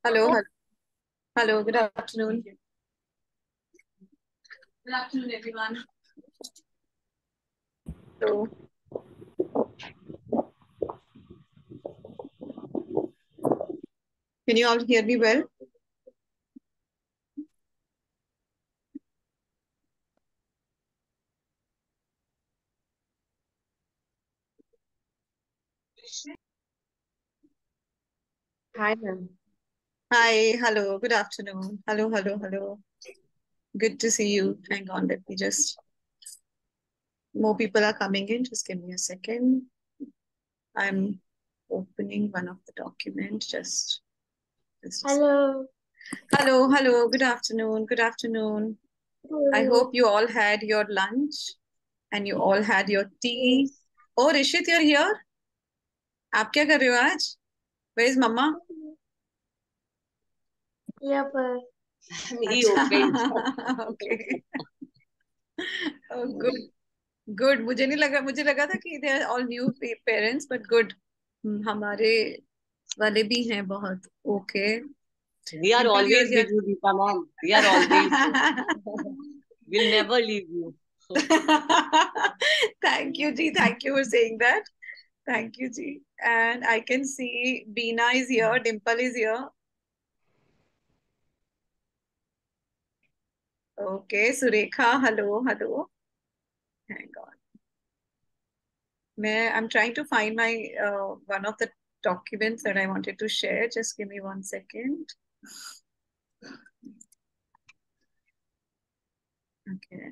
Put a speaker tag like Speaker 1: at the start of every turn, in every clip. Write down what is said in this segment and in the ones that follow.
Speaker 1: Hello, hello, good afternoon. Good afternoon, everyone. So, can you all hear me well?
Speaker 2: Hi, ma'am.
Speaker 1: Hi, hello, good afternoon. Hello, hello, hello. Good to see you. Hang on, let me just, more people are coming in. Just give me a second. I'm opening one of the documents. Just a second.
Speaker 2: Hello.
Speaker 1: Hello, hello, good afternoon. Good afternoon. I hope
Speaker 2: Hello.
Speaker 1: you all had your lunch and you all had your tea.
Speaker 2: Yes.
Speaker 1: Oh, Rishit, you're here? आप क्या कर रहे हो आज? Where is Mama?
Speaker 2: यहाँ पर
Speaker 3: He
Speaker 1: अच्छा
Speaker 3: opened.
Speaker 1: Okay good good मुझे लगा था कि they are all new parents but good हमारे वाले भी हैं बहुत okay
Speaker 3: We are
Speaker 1: Dimple
Speaker 3: always
Speaker 1: your
Speaker 3: with you, Deepa ma'am. We are always here. We'll never leave you.
Speaker 1: Thank you जी thank you for saying that thank you जी and I can see Beena is here Dimple is here okay Surekha hello hello hang on I'm trying to find my one of the documents that I wanted to share. Just give me 1 second. Okay.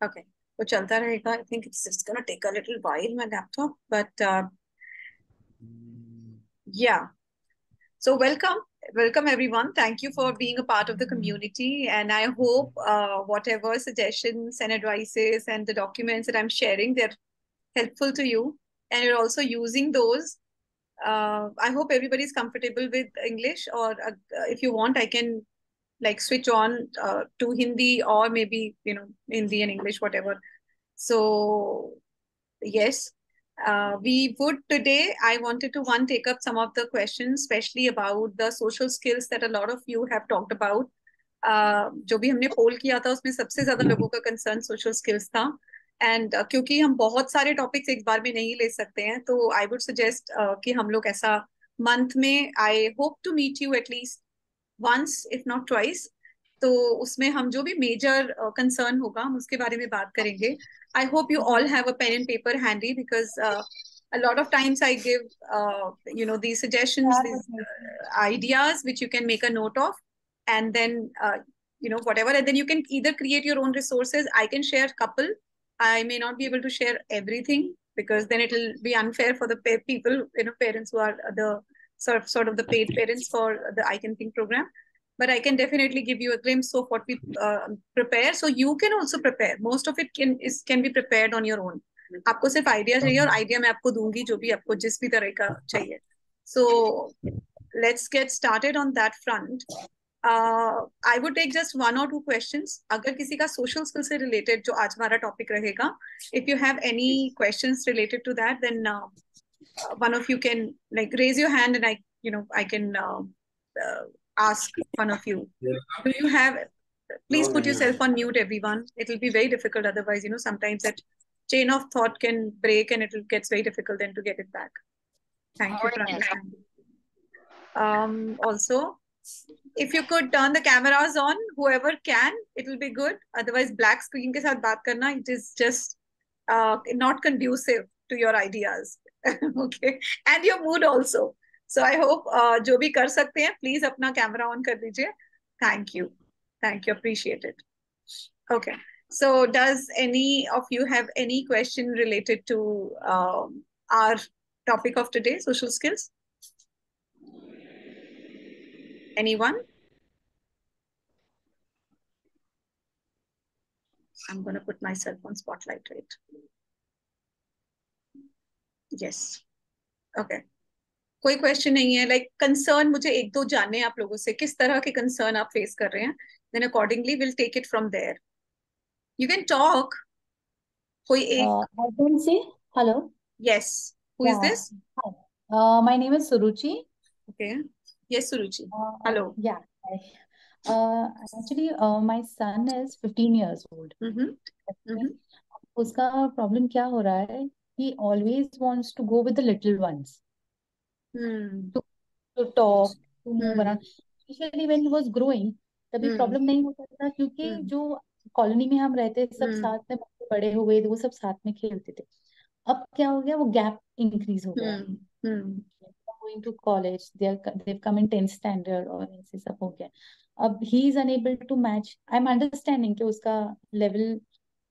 Speaker 1: Okay. तो चलता रहेगा. I think it's just gonna take a little while, my laptop, but yeah. So welcome everyone. Thank you for being a part of the community, and I hope whatever suggestions and advices and the documents that I'm sharing, they're helpful to you, and you're also using those. I hope everybody's comfortable with English, or if you want, I can like switch on to Hindi or maybe Hindi and English, whatever. So yes, we would today. I wanted to one take up some of the questions, especially about the social skills that a lot of you have talked about. जो भी हमने पोल किया था उसमें सबसे ज्यादा लोगों का कंसर्न सोशल स्किल्स था एंड क्योंकि हम बहुत सारे टॉपिक्स एक बार में नहीं ले सकते हैं तो आई वुड सजेस्ट कि हम लोग ऐसा मंथ में I hope to meet you at least once if not twice तो उसमें हम जो भी मेजर कंसर्न होगा हम उसके बारे में बात करेंगे I hope you all have a pen and paper handy because a lot of times I give these suggestions, these ideas which you can make a note of, and then whatever, and then you can either create your own resources. I can share couple. I may not be able to share everything because then it will be unfair for the people, parents who are the sort of the paid parents for the I Can Think program. But I can definitely give you a glimpse of what we prepare, so you can also prepare. Most of it can be prepared on your own. आपको सिर्फ idea चाहिए और idea मैं आपको दूंगी जो भी आपको जिस भी तरह का चाहिए. So let's get started on that front. I would take just one or two questions. अगर किसी का social skill से related जो आज हमारा topic रहेगा, if you have any questions related to that, then one of you can like raise your hand and I can ask one of you. Do you have? Please put yourself on mute, everyone. It will be very difficult otherwise. Sometimes that chain of thought can break and it gets very difficult then to get it back. Thank you for understanding. Also, if you could turn the cameras on, whoever can, it will be good. Otherwise, black screen ke sath baat karna, it is just not conducive to your ideas. Okay, and your mood also. So I hope जो भी कर सकते हैं, please अपना camera on कर दीजिए. Thank you, appreciate it. Okay, so does any of you have any question related to our topic of today, social skills? Anyone? I'm going to put myself on spotlight, right? Yes. Okay. कोई question नहीं है like concern मुझे एक दो जानने हैं आप लोगों से किस तरह के कंसर्न आप फेस कर रहे हैं then accordingly we'll take it from there. You can talk. कोई एक
Speaker 4: I can say hello.
Speaker 1: yes. Who is
Speaker 4: Yeah.
Speaker 1: this?
Speaker 4: Hi. My name is Suruchi.
Speaker 1: Okay. Yes, Suruchi. Hello.
Speaker 4: Yeah. Actually, my son is 15 years old.
Speaker 1: Mm-hmm.
Speaker 4: Okay.
Speaker 1: Mm-hmm.
Speaker 4: उसका problem क्या हो रहा है? He always wants to go with the little ones
Speaker 1: Hmm.
Speaker 4: to talk, to move
Speaker 1: Hmm.
Speaker 4: around. Especially when he was growing, तभी
Speaker 1: Hmm.
Speaker 4: Problem नहीं होता था क्योंकि
Speaker 1: Hmm.
Speaker 4: जो कॉलोनी में हम रहते सब
Speaker 1: Hmm.
Speaker 4: साथ में बड़े हुए थे, वो सब साथ में खेलते थे. अब क्या हो गया, वो गैप इंक्रीज हो गया.
Speaker 1: Hmm. Hmm.
Speaker 4: Going to college, they've come in 10th standard और ऐसे सब हो गया. अब he is unable to match. I'm understanding कि उसका level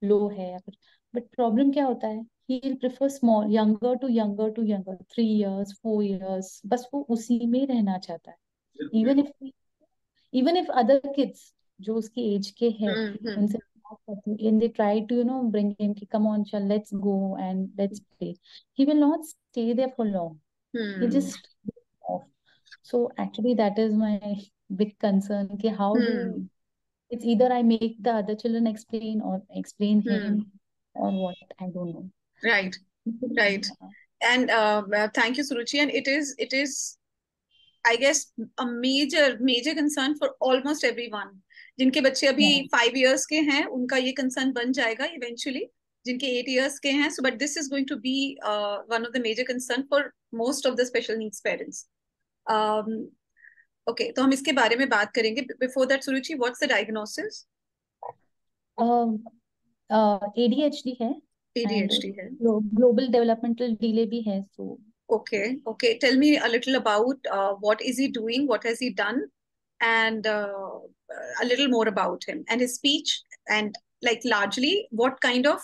Speaker 4: low है या कुछ, but problem क्या होता है, he will prefer small, younger, 3 years, 4 years, बस वो उसी में रहना चाहता है. Even if other kids जो उसके एज के हैं
Speaker 1: Hmm.
Speaker 4: उनसे बात करती हूँ, and they try to bring him कि come on chal, let's go and let's play, he will not stay there for long. He
Speaker 1: Hmm.
Speaker 4: just off. So actually that is my big concern कि how do
Speaker 1: Hmm.
Speaker 4: it's either I make the other children explain or explain
Speaker 1: Hmm.
Speaker 4: him or what, I don't know.
Speaker 1: Right. Right. And thank you, Suruchi. And it is, I guess, a major concern for almost everyone. जिनके बच्चे अभी 5 years के हैं, उनका ये concern बन जाएगा eventually. जिनके 8 years के हैं, so but this is going to be one of the major concern for most of the special needs parents. Okay, तो हम इसके बारे में बात करेंगे. Before that, Suruchi, what's the diagnosis?
Speaker 4: ADHD है.
Speaker 1: ADHD है.
Speaker 4: Global developmental delay भी है. So
Speaker 1: okay. Tell me a little about what is he doing, what has he done, and a little more about him and his speech, and like largely what kind of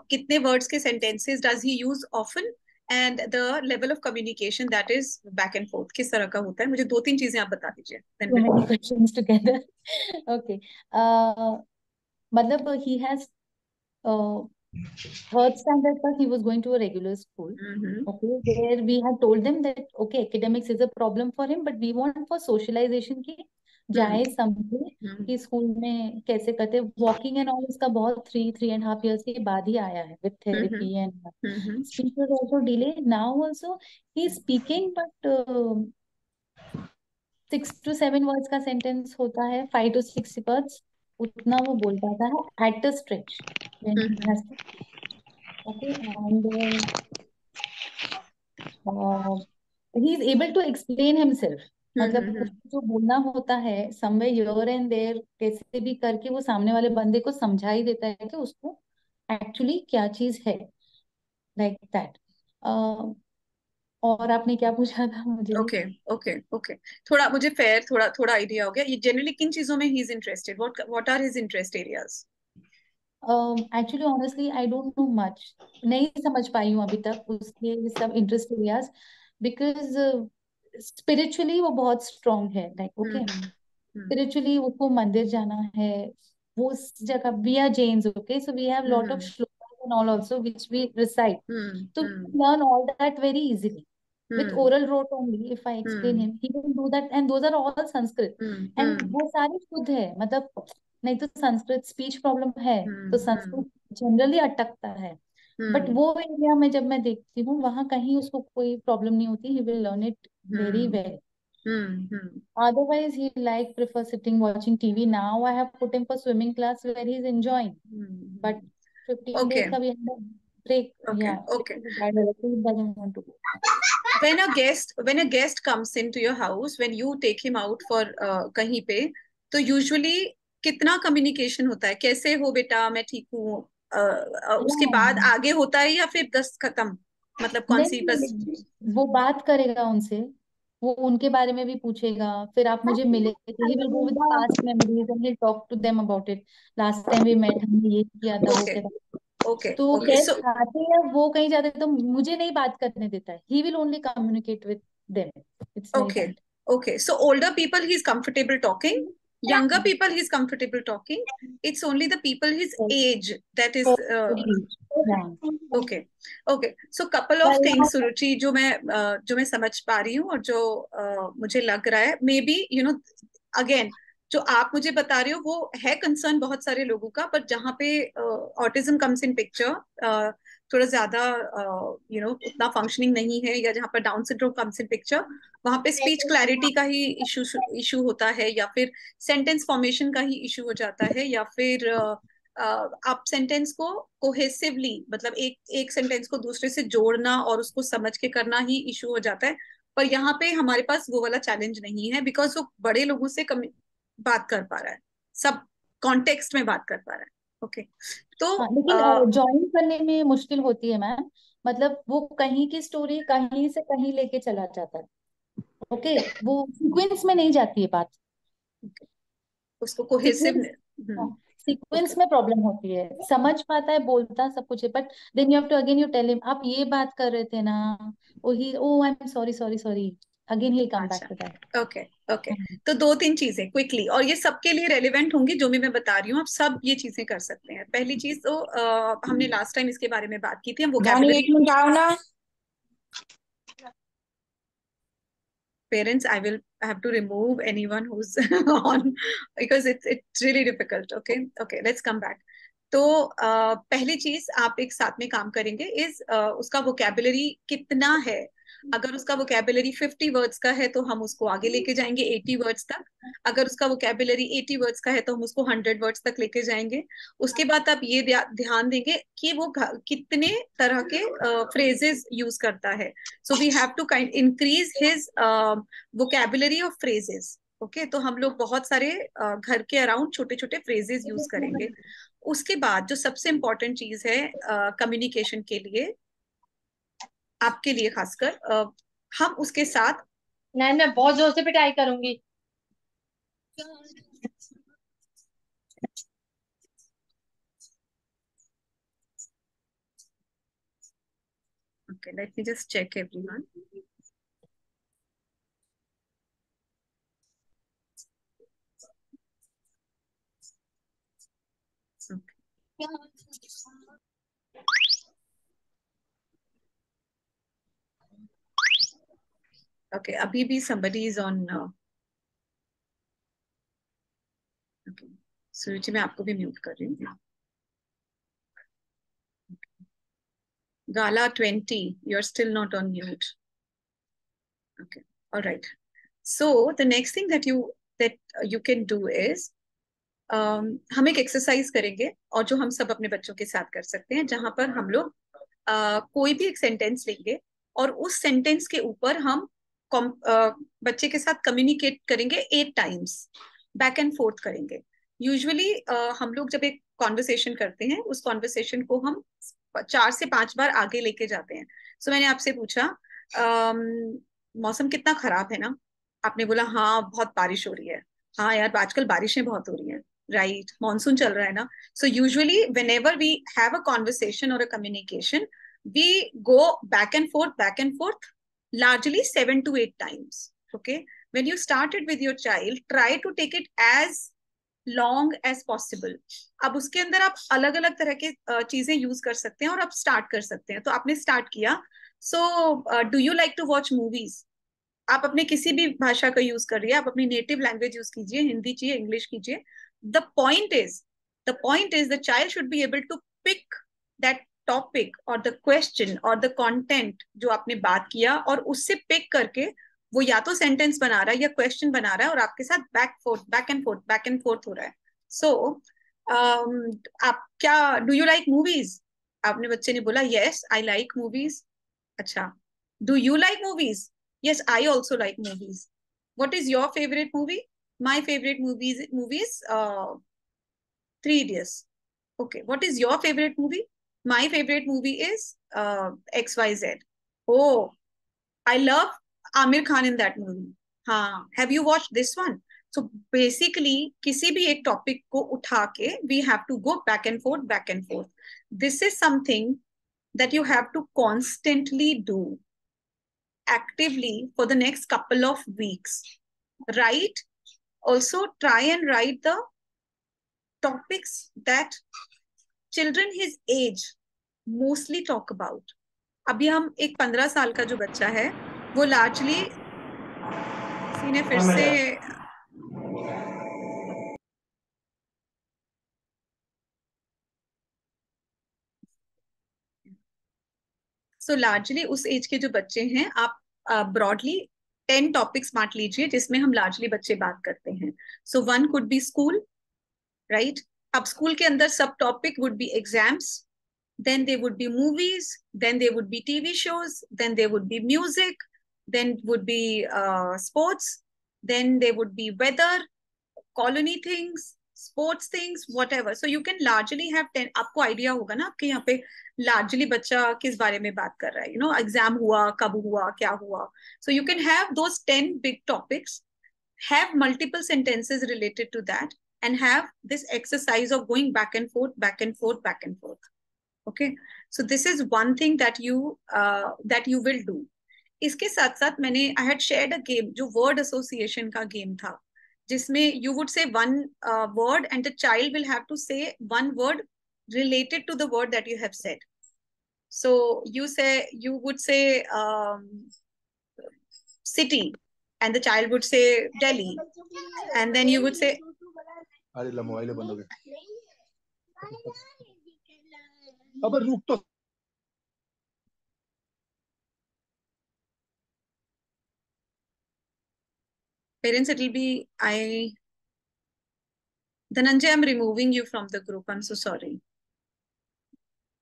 Speaker 1: kitne words ke sentences does he use often, and the level of communication that is back and forth किस तरह का होता है. मुझे 2-3 चीजें आप बता दीजिए.
Speaker 4: too many questions together. Okay. मतलब he has third standard तक he was going to a regular school. Okay, where we had told them that okay, academics is a problem for him, but we want for socialization की जाए समझे कि school में कैसे करते. Walking and all इसका बहुत 3.5 years के बाद ही आया है with therapy, and speech was also delayed. Now also he is speaking, but 6 to 7 words का sentence होता है, 5 to 6 words उतना वो बोल पाता है at a stretch when he has to. Okay, and he is able to explain himself. मतलब उसको जो बोलना होता है somewhere here and there कैसे भी करके वो सामने वाले बंदे को समझा ही देता है कि उसको एक्चुअली क्या चीज है, like that. और आपने क्या पूछा था मुझे?
Speaker 1: Okay. थोड़ा मुझे fair थोड़ा idea हो गया. ये generally किन चीजों में he is interested? What are his interest areas?
Speaker 4: Actually honestly I don't know much. नहीं समझ पाई हूँ अभी तक उसके सब interest areas, because spiritually वो बहुत strong है. Like okay, spiritually उसको मंदिर जाना है, वो उस जगह. We are Jains, okay, so we have lot of shlokas and all also which we recite. So we learn all that very easily. With oral rote only, if I explain him, he can do that, and those are all Sanskrit. And वो सारे शुद्ध है, मतलब नहीं तो Sanskrit speech problem है तो Sanskrit generally अटकता है. बट वो एरिया में जब मैं देखती हूँ वहां कहीं उसको कोई प्रॉब्लम नहीं होती. He will learn it very well. Otherwise he prefer sitting watching TV. Now I have put him for swimming class where he's enjoying. But 15 days का भी break. Yeah.
Speaker 1: Okay.
Speaker 4: He doesn't want to go.
Speaker 1: When a guest comes into your house, when you take him out for कहीं पे, तो usually कितना communication होता है? कैसे हो बेटा, मैं ठीक हूँ, उसके बाद आगे होता है या फिर बस खत्म? मतलब कौन सी बस
Speaker 4: वो बात करेगा उनसे, वो उनके बारे में भी पूछेगा. फिर आप मुझे मिले, he will go with the past memories and he'll talk to them about it. Last time we met हमने ये किया था, वो किया था. तो गेस्ट आते हैं, वो कहीं जाते हैं तो मुझे नहीं बात करने देता है. He will only communicate with them. It's like that.
Speaker 1: Okay. So older people he's comfortable talking. Younger people he's comfortable talking. It's only the people his age that is. Okay. So couple of things, Suruchi, जो मैं समझ पा रही हूँ और जो मुझे लग रहा है, maybe again जो आप मुझे बता रहे हो वो है कंसर्न बहुत सारे लोगों का, पर जहाँ पे ऑटिज्म कम्स इन पिक्चर, थोड़ा ज्यादा उतना फंक्शनिंग नहीं है, या जहाँ पर down syndrome comes in picture, वहां पे स्पीच क्लैरिटी का ही इशू होता है, या फिर सेंटेंस फॉर्मेशन का ही इशू हो जाता है, या फिर आप सेंटेंस को कोहेसिवली, मतलब एक एक सेंटेंस को दूसरे से जोड़ना और उसको समझ के करना ही इशू हो जाता है। पर यहाँ पे हमारे पास वो वाला चैलेंज नहीं है, बिकॉज वो बड़े लोगों से बात कर पा रहा है, सब कॉन्टेक्स्ट में बात कर पा रहा है। ओके, तो
Speaker 4: हाँ, लेकिन ज्वाइन करने में मुश्किल होती है मैम। मतलब वो कहीं की स्टोरी कहीं से कहीं लेके चला जाता है। ओके, वो सीक्वेंस में नहीं जाती है बात।
Speaker 1: उसको कोहेसिव।
Speaker 4: सीक्वेंस,
Speaker 1: ओके,
Speaker 4: सीक्वेंस में प्रॉब्लम होती है। समझ पाता है, बोलता सब कुछ है, but then you have to again you tell him आप ये बात कर रहे थे ना, वही oh I am sorry sorry sorry, again he come back
Speaker 1: अच्छा,
Speaker 4: टू दैट।
Speaker 1: Okay okay. तो दो तीन चीजें क्विकली, और ये सबके लिए रेलिवेंट होंगी जो भी मैं बता रही हूँ, आप सब ये चीजें कर सकते हैं। पहली चीज तो हमने लास्ट टाइम इसके बारे में बात की थी, हम
Speaker 2: रानी एक
Speaker 1: वोकैबुलरी।
Speaker 2: मिनट आओ ना।
Speaker 1: Parents, I have to remove anyone who's on, because it's really difficult. Okay, let's come back. तो पहली चीज आप एक साथ में काम करेंगे इज उसका वोकैबुलरी कितना है। अगर उसका वोकैबुलरी 50 वर्ड्स का है तो हम उसको आगे लेके जाएंगे 80 वर्ड्स तक। अगर उसका वोकैबुलरी 80 वर्ड्स का है तो हम उसको 100 वर्ड्स तक लेके जाएंगे। उसके बाद आप ये ध्यान देंगे कि वो कितने तरह के फ्रेजेस यूज करता है। So we have to kind increase his vocabulary of phrases. Okay, तो हम लोग बहुत सारे घर के अराउंड छोटे छोटे फ्रेजेस यूज करेंगे। उसके बाद जो सबसे इम्पोर्टेंट चीज है कम्युनिकेशन के लिए, आपके लिए खासकर, हम उसके साथ
Speaker 2: नहीं, मैं बहुत जोर से पिटाई करूंगी।
Speaker 1: okay, let me just check everyone. Okay, अभी भी somebody is on. Okay, सुरुचि, मैं आपको भी म्यूट कर रही हूँ। Gala 20, you're still not on mute. Okay, all right. So the next thing that you can do is, हम एक एक्सरसाइज करेंगे, और जो हम सब अपने बच्चों के साथ कर सकते हैं, जहां पर हम लोग कोई भी एक सेंटेंस लेंगे और उस सेंटेंस के ऊपर हम बच्चे के साथ कम्युनिकेट करेंगे 8 टाइम्स, बैक एंड फोर्थ करेंगे। यूजुअली हम लोग जब एक कॉन्वर्सेशन करते हैं, उस कॉन्वर्सेशन को हम 4 से 5 बार आगे लेके जाते हैं। सो मैंने आपसे पूछा, मौसम कितना खराब है ना? आपने बोला हाँ बहुत बारिश हो रही है। हाँ यार, आजकल बारिशें बहुत हो रही हैं, राइट, मानसून चल रहा है ना? So usually whenever we have a conversation or a communication, we go back and forth largely 7 to 8 times. Okay, when you started with your child, try to take it as long as possible. अब उसके अंदर आप अलग अलग तरह के चीजें use कर सकते हैं और आप स्टार्ट कर सकते हैं। तो आपने स्टार्ट किया, so do you like to watch movies? आप अपने किसी भी भाषा का यूज कर रही है, आप अपनी नेटिव लैंग्वेज यूज कीजिए, हिंदी चाहिए, इंग्लिश कीजिए। The point is the child should be able to pick that topic और द क्वेश्चन और द कंटेंट जो आपने बात किया, और उससे पिक करके वो या तो सेंटेंस बना रहा है या क्वेश्चन बना रहा है, और आपके साथ बैक एंड फोर्थ हो रहा है। सो आप क्या, डू यू लाइक मूवीज? आपने बच्चे ने बोला यस आई लाइक मूवीज। अच्छा, do you like movies? Yes, I also like movies. What is your favorite movie? My favorite movie is Three Idiots. Okay, what is your favorite movie? My favorite movie is XYZ. Oh, I love Amir Khan in that movie. हाँ, have you watched this one? So basically, किसी भी एक topic को उठा के we have to go back and forth, back and forth. This is something that you have to constantly do actively for the next couple of weeks. Write, also try and write the topics that children his age mostly talk about. अभी हम एक 15 साल का जो बच्चा है, वो largely, किसी ने फिर से So largely उस एज के जो बच्चे हैं, आप broadly 10 टॉपिक्स बांट लीजिए जिसमें हम largely बच्चे बात करते हैं. So one could be school, right? अब स्कूल के अंदर सब topic would be exams, then there would be movies, then there would be TV shows, then there would be music, then would be sports, then there would be weather, colony things, sports things, whatever. So you can largely have 10. आपको idea होगा ना आपके यहाँ पे largely बच्चा किस बारे में बात कर रहा है, एग्जाम हुआ, कब हुआ, क्या हुआ. So you can have those 10 big topics, have multiple sentences related to that, and have this exercise of going back and forth, back and forth, back and forth. Okay, so this is one thing that you will do. इसके साथ साथ मैंने I had shared a game जो word association का game था, जिसमें you would say one word and the child will have to say one word related to the word that you have said. So you would say city, and the child would say Delhi, and then you would say.
Speaker 5: अब रुक तो.
Speaker 1: Parents, it will be Dhananjay, I'm removing you from the group. I'm so sorry.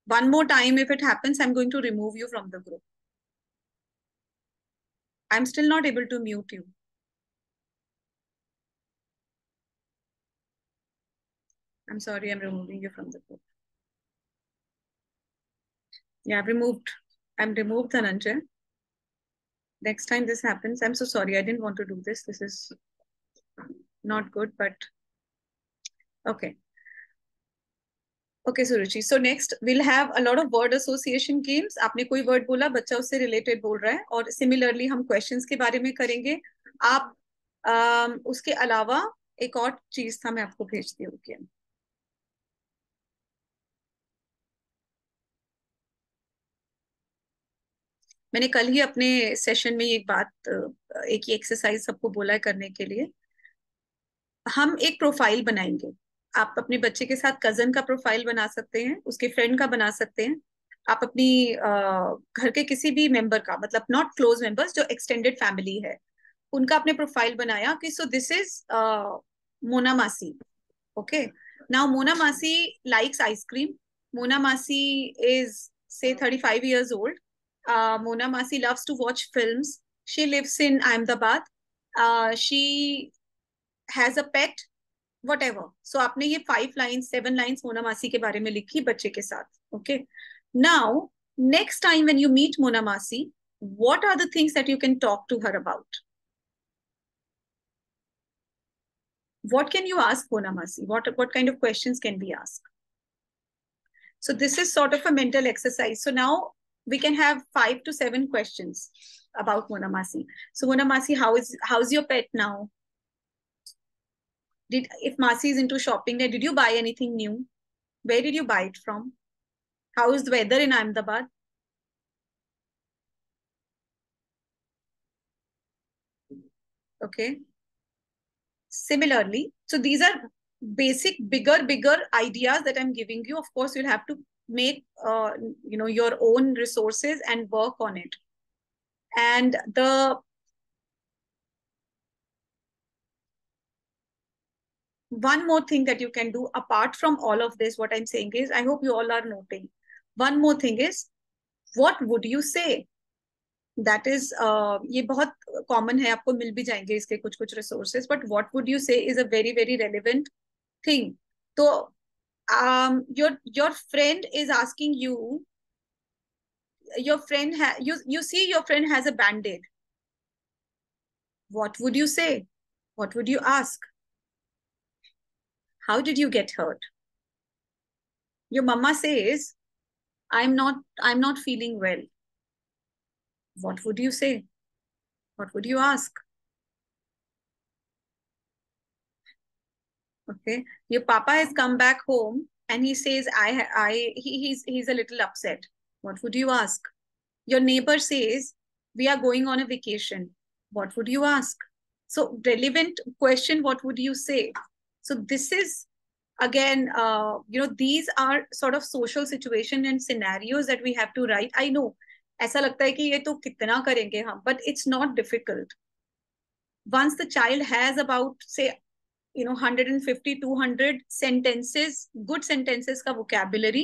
Speaker 1: One more time, if it happens, I'm going to remove you from the group. I'm still not able to mute you. I'm sorry, I'm removing you from the group. Yeah, I'm removed Dhananjay. Next time this happens, I'm so sorry. I didn't want to do this. This is not good, but okay. Okay, Suruchi. So next we'll have a lot of word association games. आपने कोई word बोला, बच्चा उससे related बोल रहा है, और similarly हम questions के बारे में करेंगे. आप उसके अलावा एक और चीज था, मैं आपको भेजती हूँ. क्या मैंने कल ही अपने सेशन में एक ही एक्सरसाइज सबको बोला है करने के लिए. हम एक प्रोफाइल बनाएंगे. आप अपने बच्चे के साथ कजन का प्रोफाइल बना सकते हैं, उसके फ्रेंड का बना सकते हैं, आप अपनी घर के किसी भी मेंबर का, मतलब नॉट क्लोज मेंबर्स, जो एक्सटेंडेड फैमिली है, उनका आपने प्रोफाइल बनाया कि सो दिस इज मोना मासी. ओके, नाउ मोना मासी likes ice cream. Mona Masi is say 35 years old. Mona Masi loves to watch films. She lives in Ahmedabad. She has a pet, whatever. So आपने ये 5 lines 7 lines Mona Masi के बारे में लिखी बच्चे के साथ. Okay. Now next time when you meet Mona Masi, what are the things that you can talk to her about? What can you ask Mona Masi? What kind of questions can we ask? So this is sort of a mental exercise. So now we can have 5 to 7 questions about Mona Masi. So Mona Masi, how's your pet now? If Masi is into shopping, did you buy anything new? Where did you buy it from? How is the weather in Ahmedabad? Okay. Similarly, so these are basic, bigger ideas that I'm giving you. Of course, you'll have to make your own resources and work on it. And one more thing that you can do apart from all of this, what I'm saying is, I hope you all are noting. One more thing is, what would you say? That is, ये बहुत common है, आपको मिल भी जाएंगे इसके कुछ resources, but what would you say is a very, very relevant thing. So, your friend is asking you, your friend you see your friend has a band-aid. What would you say? What would you ask? How did you get hurt? Your mama says, I'm not feeling well. What would you say? What would you ask? Okay, your papa has come back home and he says, he's a little upset. What would you ask? Your neighbor says, we are going on a vacation. What would you ask? So relevant question, what would you say? So this is, again, these are sort of social situation and scenarios that we have to write. I know ऐसा लगता है कि ये तो कितना करेंगे हम, but it's not difficult. Once the child has about, say, 150 200 sentences, good sentences का vocabulary,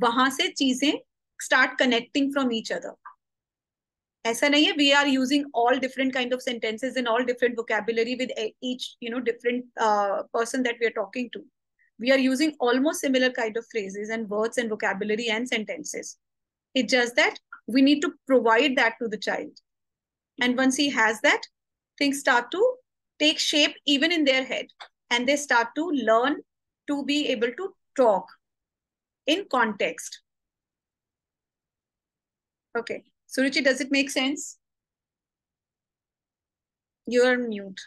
Speaker 1: वहां से चीजें start connecting from each other. ऐसा नहीं है we are using all different kind of sentences and all different vocabulary with each different person that we are talking to. We are using almost similar kind of phrases and words and vocabulary and sentences. It's just that we need to provide that to the child, and once he has that, things start to take shape even in their head, and they start to learn to be able to talk in context. Okay, Suruchi, does it make sense? You're mute.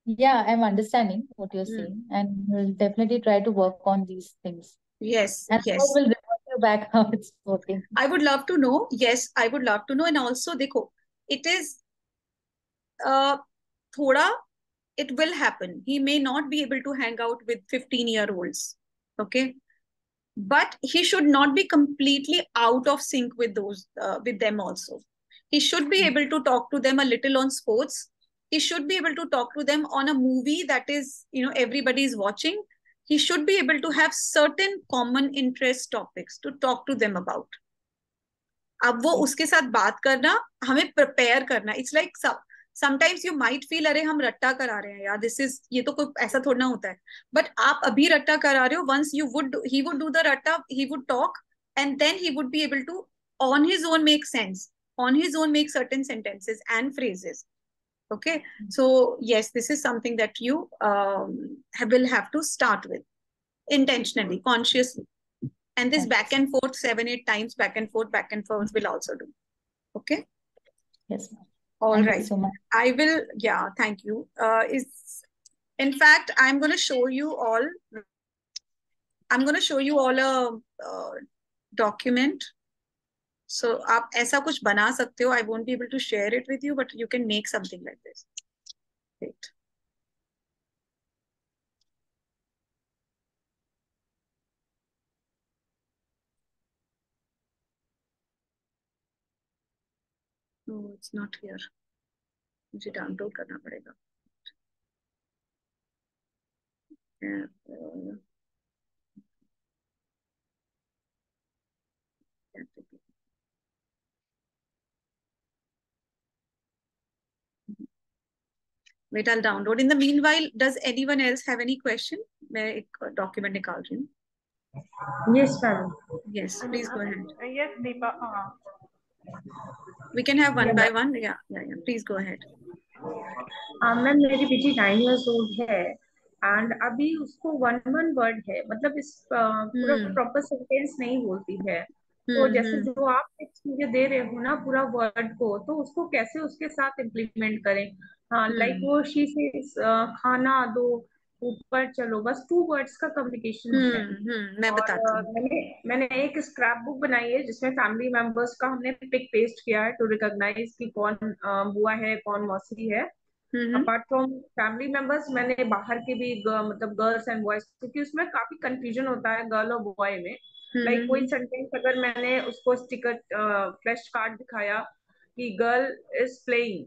Speaker 4: Yeah, I'm understanding what you're saying, and we'll definitely try to work on these things.
Speaker 1: Yes,
Speaker 4: And
Speaker 1: yes.
Speaker 4: I will report you back how it's working.
Speaker 1: I would love to know. Yes, I would love to know. And also, देखो, it is thoda, it will happen. He may not be able to hang out with 15-year-olds. Okay. But he should not be completely out of sync with with them also. He should be able to talk to them a little on sports. He should be able to talk to them on a movie that is, everybody is watching. He should be able to have certain common interest topics to talk to them about. अब वो उसके साथ बात करना, हमें prepare करना. It's like sometimes you might feel, अरे हम रट्टा करा रहे हैं यार, ये तो कोई ऐसा थोड़ा ना होता है. बट आप अभी रट्टा करा रहे हो, once he would do the रट्टा, he would talk, and then he would be able to on his own make sense, on his own make certain sentences and phrases. Okay, so yes, this is something that you will have to start with intentionally, consciously, and this back and forth 7-8 times, back and forth will also do. Okay.
Speaker 4: Yes, ma'am.
Speaker 1: All
Speaker 4: Thank
Speaker 1: right.
Speaker 4: you so much.
Speaker 1: I will, yeah, thank you. In fact, I'm going to show you all a document. So आप ऐसा कुछ बना सकते हो. I won't be able to share it with you, but you can make something like this. Wait. No, it's not here. मुझे download करना पड़ेगा. Wait, I'll download. In the meanwhile, does anyone else have any question? मैं एक document निकाल रही हूँ.
Speaker 6: Yes, ma'am.
Speaker 1: Yes, please go ahead.
Speaker 6: Yes, Deepa.
Speaker 1: We can have one by one. Yeah. Please go ahead.
Speaker 6: Ma'am मेरी बेटी 9 years old है and अभी उसको वन वर्ड है, मतलब इस पूरा प्रॉपर सेंटेंस नहीं बोलती है. तो जैसे जो आप टिप्स मुझे दे रहे हो ना पूरा वर्ड को, तो उसको कैसे उसके साथ इम्प्लीमेंट करें. हाँ, लाइक वो शी से खाना दो, ऊपर चलो, बस 2 वर्ड्स का कम्युनिकेशन है.
Speaker 1: मैं बताती हूँ.
Speaker 6: मैंने एक स्क्रैप बुक बनाई है जिसमें फैमिली मेंबर्स का हमने पिक पेस्ट किया है टू रिकॉग्नाइज कि कौन बुआ है, कौन मौसी है. अपार्ट फ्रॉम फैमिली मेंबर्स, मैंने बाहर के भी मतलब गर्ल्स एंड बॉयज, क्योंकि उसमें काफी कंफ्यूजन होता है गर्ल और बॉय में. लाइक कोई सेंटेंस अगर मैंने उसको स्टिकर फ्लैश कार्ड दिखाया कि गर्ल इज प्लेइंग,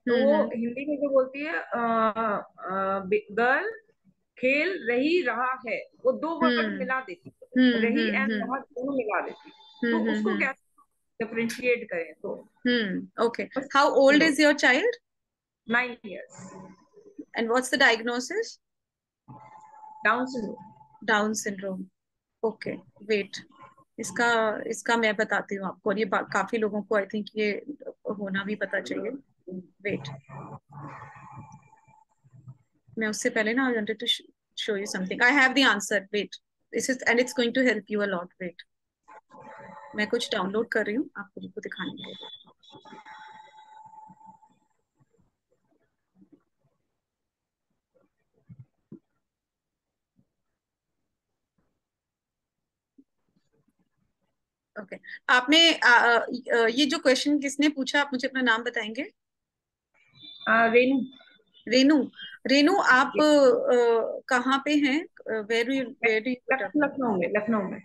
Speaker 6: तो वो हिंदी में जो बोलती है गर्ल खेल रहा है, वो 2 वर्ड मिला देती है, रही एंड रहा दोनों मिला देती. तो उसको कैसे डिफरेंशिएट करें. तो
Speaker 1: okay, how old is your child?
Speaker 6: 9 years.
Speaker 1: And what's the diagnosis? Down syndrome. Okay, wait. इसका मैं बताती हूँ आपको, और ये काफी लोगों को आई थिंक ये होना भी पता चाहिए. वेट, मैं उससे पहले ना I wanted to show you something. I have the answer. Wait, this is, and it's going to help you a lot. Wait, मैं कुछ डाउनलोड कर रही हूँ आपको दिखाने के लिए. ओके, आपने ये जो क्वेश्चन किसने पूछा, आप मुझे अपना नाम बताएंगे?
Speaker 6: रेनू.
Speaker 1: रेनू, आप कहाँ पे हैं?
Speaker 6: लखनऊ में,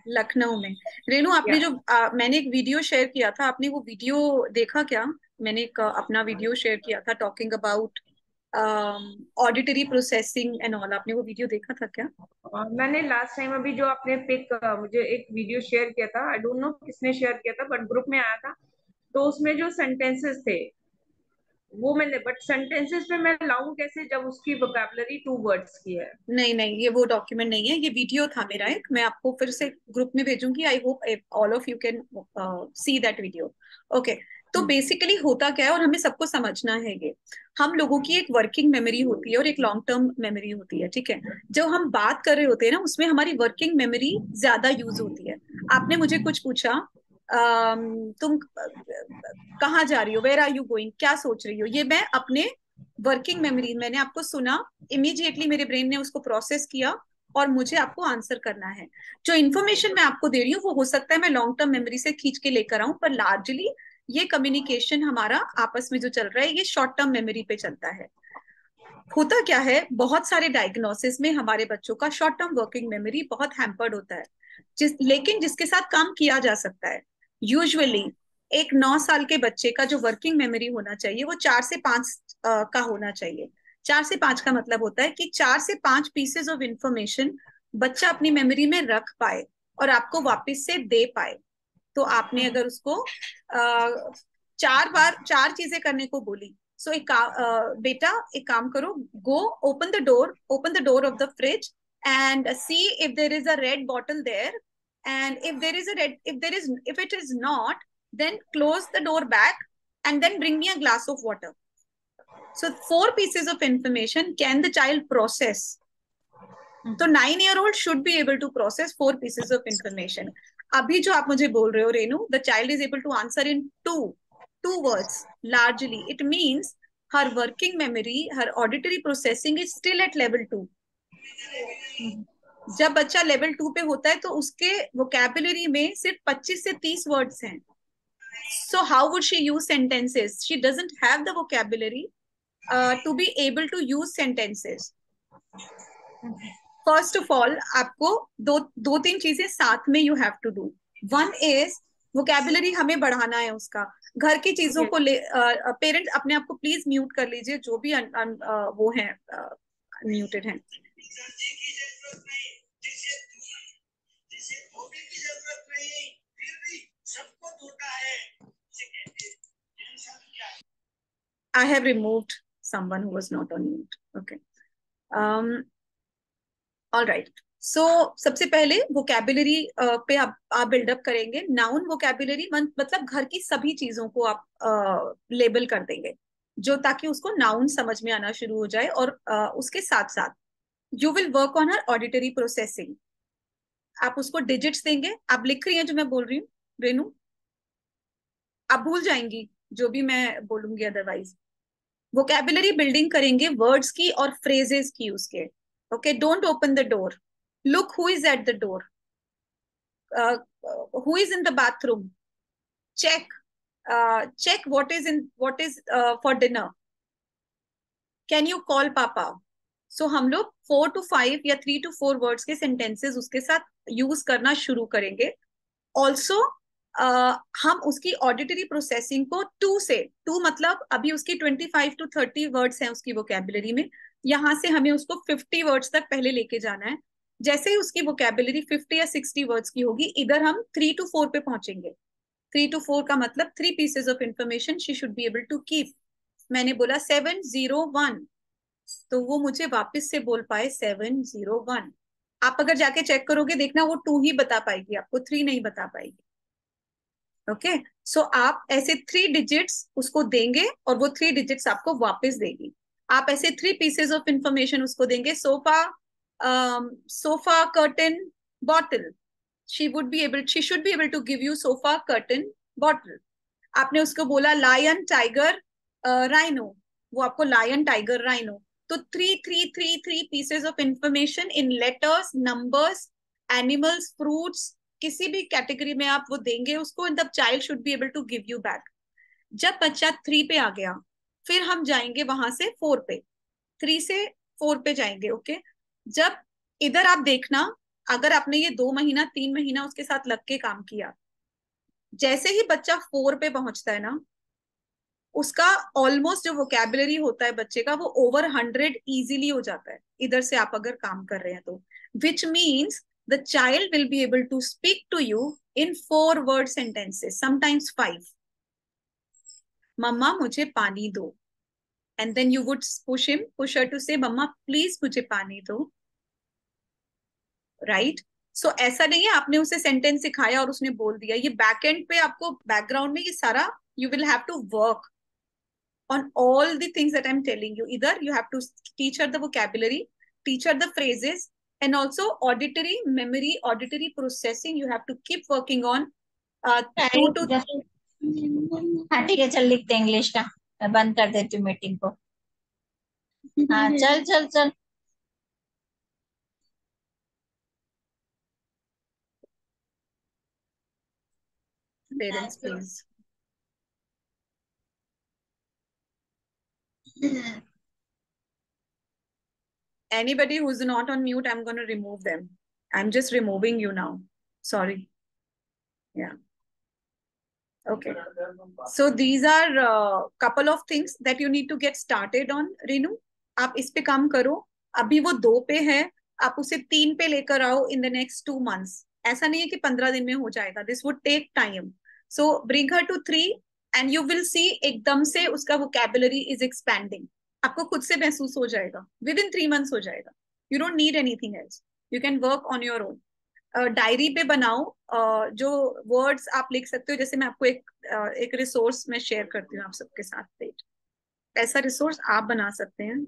Speaker 1: लखनऊ में। रेनू, आपने
Speaker 6: या
Speaker 1: जो मैंने एक वीडियो शेयर किया था, आपने वो वीडियो देखा क्या? मैंने एक अपना वीडियो शेयर किया था talking about auditory processing and all. आपने वो वीडियो देखा था क्या?
Speaker 6: मैंने लास्ट टाइम अभी जो आपने पिक मुझे एक वीडियो शेयर किया था, आई डोंट नो किसने शेयर किया था, बट ग्रुप में आया था, तो उसमें जो सेंटेंसेस थे वो मैंने, बट सेंटेंसेस में मैं लाऊं कैसे जब उसकी वोकैबुलरी 2 वर्ड्स की है?
Speaker 1: नहीं नहीं, ये वो डॉक्यूमेंट नहीं है, ये वीडियो था मेरा एक। मैं आपको फिर से ग्रुप में भेजूंगी। I hope all of you can see that video. Okay, तो बेसिकली होता क्या है, और हमें सबको समझना है ये, हम लोगों की एक वर्किंग मेमोरी होती है और एक लॉन्ग टर्म मेमोरी होती है, ठीक है? जब हम बात कर रहे होते हैं ना, उसमें हमारी वर्किंग मेमोरी ज्यादा यूज होती है। आपने मुझे कुछ पूछा, तुम कहाँ जा रही हो, वेयर आर यू गोइंग, क्या सोच रही हो, ये मैं अपने वर्किंग मेमोरी, मैंने आपको सुना, इमीडिएटली मेरे ब्रेन ने उसको प्रोसेस किया और मुझे आपको आंसर करना है। जो इन्फॉर्मेशन मैं आपको दे रही हूँ वो हो सकता है मैं लॉन्ग टर्म मेमोरी से खींच के लेकर आऊं, पर लार्जली ये कम्युनिकेशन हमारा आपस में जो चल रहा है ये शॉर्ट टर्म मेमोरी पे चलता है। होता क्या है, बहुत सारे डायग्नोसिस में हमारे बच्चों का शॉर्ट टर्म वर्किंग मेमोरी बहुत हैम्पर्ड होता है, लेकिन जिसके साथ काम किया जा सकता है। यूजुअली एक 9 साल के बच्चे का जो वर्किंग मेमोरी होना चाहिए वो 4 से 5 का होना चाहिए। 4 से 5 का मतलब होता है कि 4 से 5 पीसेज ऑफ इंफॉर्मेशन बच्चा अपनी मेमोरी में रख पाए और आपको वापस से दे पाए। तो आपने अगर उसको 4 चीजें करने को बोली, सो बेटा एक काम करो, go open the door of the fridge and see if there is a red bottle there, and if it is not, then close the door back and then bring me a glass of water. So 4 pieces of information can the child process. So 9-year-old should be able to process 4 pieces of information. अभी जो आप मुझे बोल रहे हो Renu, the child is able to answer in two words largely. It means her working memory, her auditory processing is still at level 2. जब बच्चा level 2 पे होता है तो उसके वोकैबुलरी में सिर्फ 25 से 30 वर्ड्स हैं। So how would she use sentences? She doesn't have the vocabulary to be able to use sentences. First of all, आपको दो तीन चीजें साथ में you have to do. One is vocabulary हमें बढ़ाना है उसका। घर की चीजों को पेरेंट्स अपने आप को प्लीज म्यूट कर लीजिए, जो भी वो हैं म्यूटेड हैं। I have removed someone who was not on mute. Okay. All right. So सबसे पहले वोकैबुलरी पे आप बिल्डअप करेंगे। नाउन वोकैबुलरी मतलब घर की सभी चीजों को आप लेबल कर देंगे, जो ताकि उसको नाउन समझ में आना शुरू हो जाए। और उसके साथ साथ you will work on her auditory processing. आप उसको डिजिट्स देंगे। आप लिख रही हैं जो मैं बोल रही हूँ रेनू? आप भूल जाएंगी जो भी मैं बोलूंगी अदरवाइज। वोकैबुलरी बिल्डिंग करेंगे वर्ड्स की और फ्रेजेस की उसके। Okay, don't open the door, look who is at the door, who is in the bathroom, check what is for dinner, can you call papa. So हम लोग 4 to 5 या 3 to 4 words के sentences उसके साथ use करना शुरू करेंगे। Also हम उसकी ऑडिटरी प्रोसेसिंग को 2 मतलब अभी उसकी 25 to 30 वर्ड्स हैं उसकी वोकैबुलरी में, यहाँ से हमें उसको 50 वर्ड्स तक पहले लेके जाना है। जैसे ही उसकी वोकैबुलरी 50 या 60 वर्ड्स की होगी, इधर हम 3 to 4 पे पहुंचेंगे। 3 to 4 का मतलब 3 pieces of information she should be able to keep. मैंने बोला 701, तो वो मुझे वापस से बोल पाए 701। आप अगर जाके चेक करोगे देखना वो 2 ही बता पाएगी, आपको 3 नहीं बता पाएगी। ओके, सो आप ऐसे 3 डिजिट्स उसको देंगे और वो 3 डिजिट्स आपको वापस देगी। आप ऐसे 3 पीसेज ऑफ इंफॉर्मेशन उसको देंगे, sofa curtain bottle, she should be able to give you sofa, curtain, bottle. आपने उसको बोला lion, tiger, rhino, वो आपको lion, tiger, rhino। तो 3 pieces of information in letters, numbers, animals, fruits, किसी भी कैटेगरी में आप वो देंगे उसको, and the child should be able to give you back. जब बच्चा 3 पे आ गया, फिर हम जाएंगे वहां से 4 पे, 3 से 4 पे जाएंगे। ओके, जब इधर आप देखना, अगर आपने ये 2 महीना 3 महीना उसके साथ लग के काम किया, जैसे ही बच्चा 4 पे पहुंचता है ना, उसका ऑलमोस्ट जो वोकेबुलरी होता है बच्चे का वो ओवर 100 इजीली हो जाता है, इधर से आप अगर काम कर रहे हैं तो, which means the child will be able to speak to you in 4 word sentences, sometimes 5. मम्मा मुझे पानी दो, and then you would push her to say mamma please मुझे पानी दो, राइट. सो ऐसा नहीं है आपने उसे सेंटेंस सिखाया और उसने बोल दिया, ये बैक एंड पे आपको बैकग्राउंड में ये सारा you will have to work on all the things that I'm telling you. Either you have to teach her the vocabulary, teach her the phrases, and also auditory memory, auditory processing. You have to keep working on. Two to
Speaker 7: हाँ ठीक है, चल लिखते हैं English का। मैं बंद कर देती हूँ मीटिंग को। हाँ चल चल चल।
Speaker 1: parents, please. Anybody who's not on mute, I'm going to remove them. I'm just removing you now. Sorry. Yeah. Okay. So these are couple of things that you need to get started on, Renu. आप इस पे काम करो। अभी वो 2 पे है, आप उसे 3 पे लेकर आओ इन द नेक्स्ट 2 months. ऐसा नहीं है कि 15 दिन में हो जाएगा, this would take time. So bring her to 3 and you will see एकदम से उसका वोकेबुलरी इज एक्सपैंडिंग. आपको खुद से महसूस हो जाएगा, विद इन 3 months हो जाएगा. You don't need anything else, you can work on your own. Diary पे बनाओ, जो वर्ड्स आप लिख सकते हो. जैसे मैं आपको एक रिसोर्स में शेयर करती हूँ आप सबके साथ, पेज ऐसा रिसोर्स आप बना सकते हैं.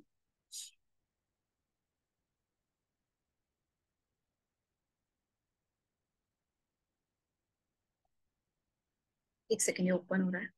Speaker 1: एक सेकंड, ये ओपन हो रहा है.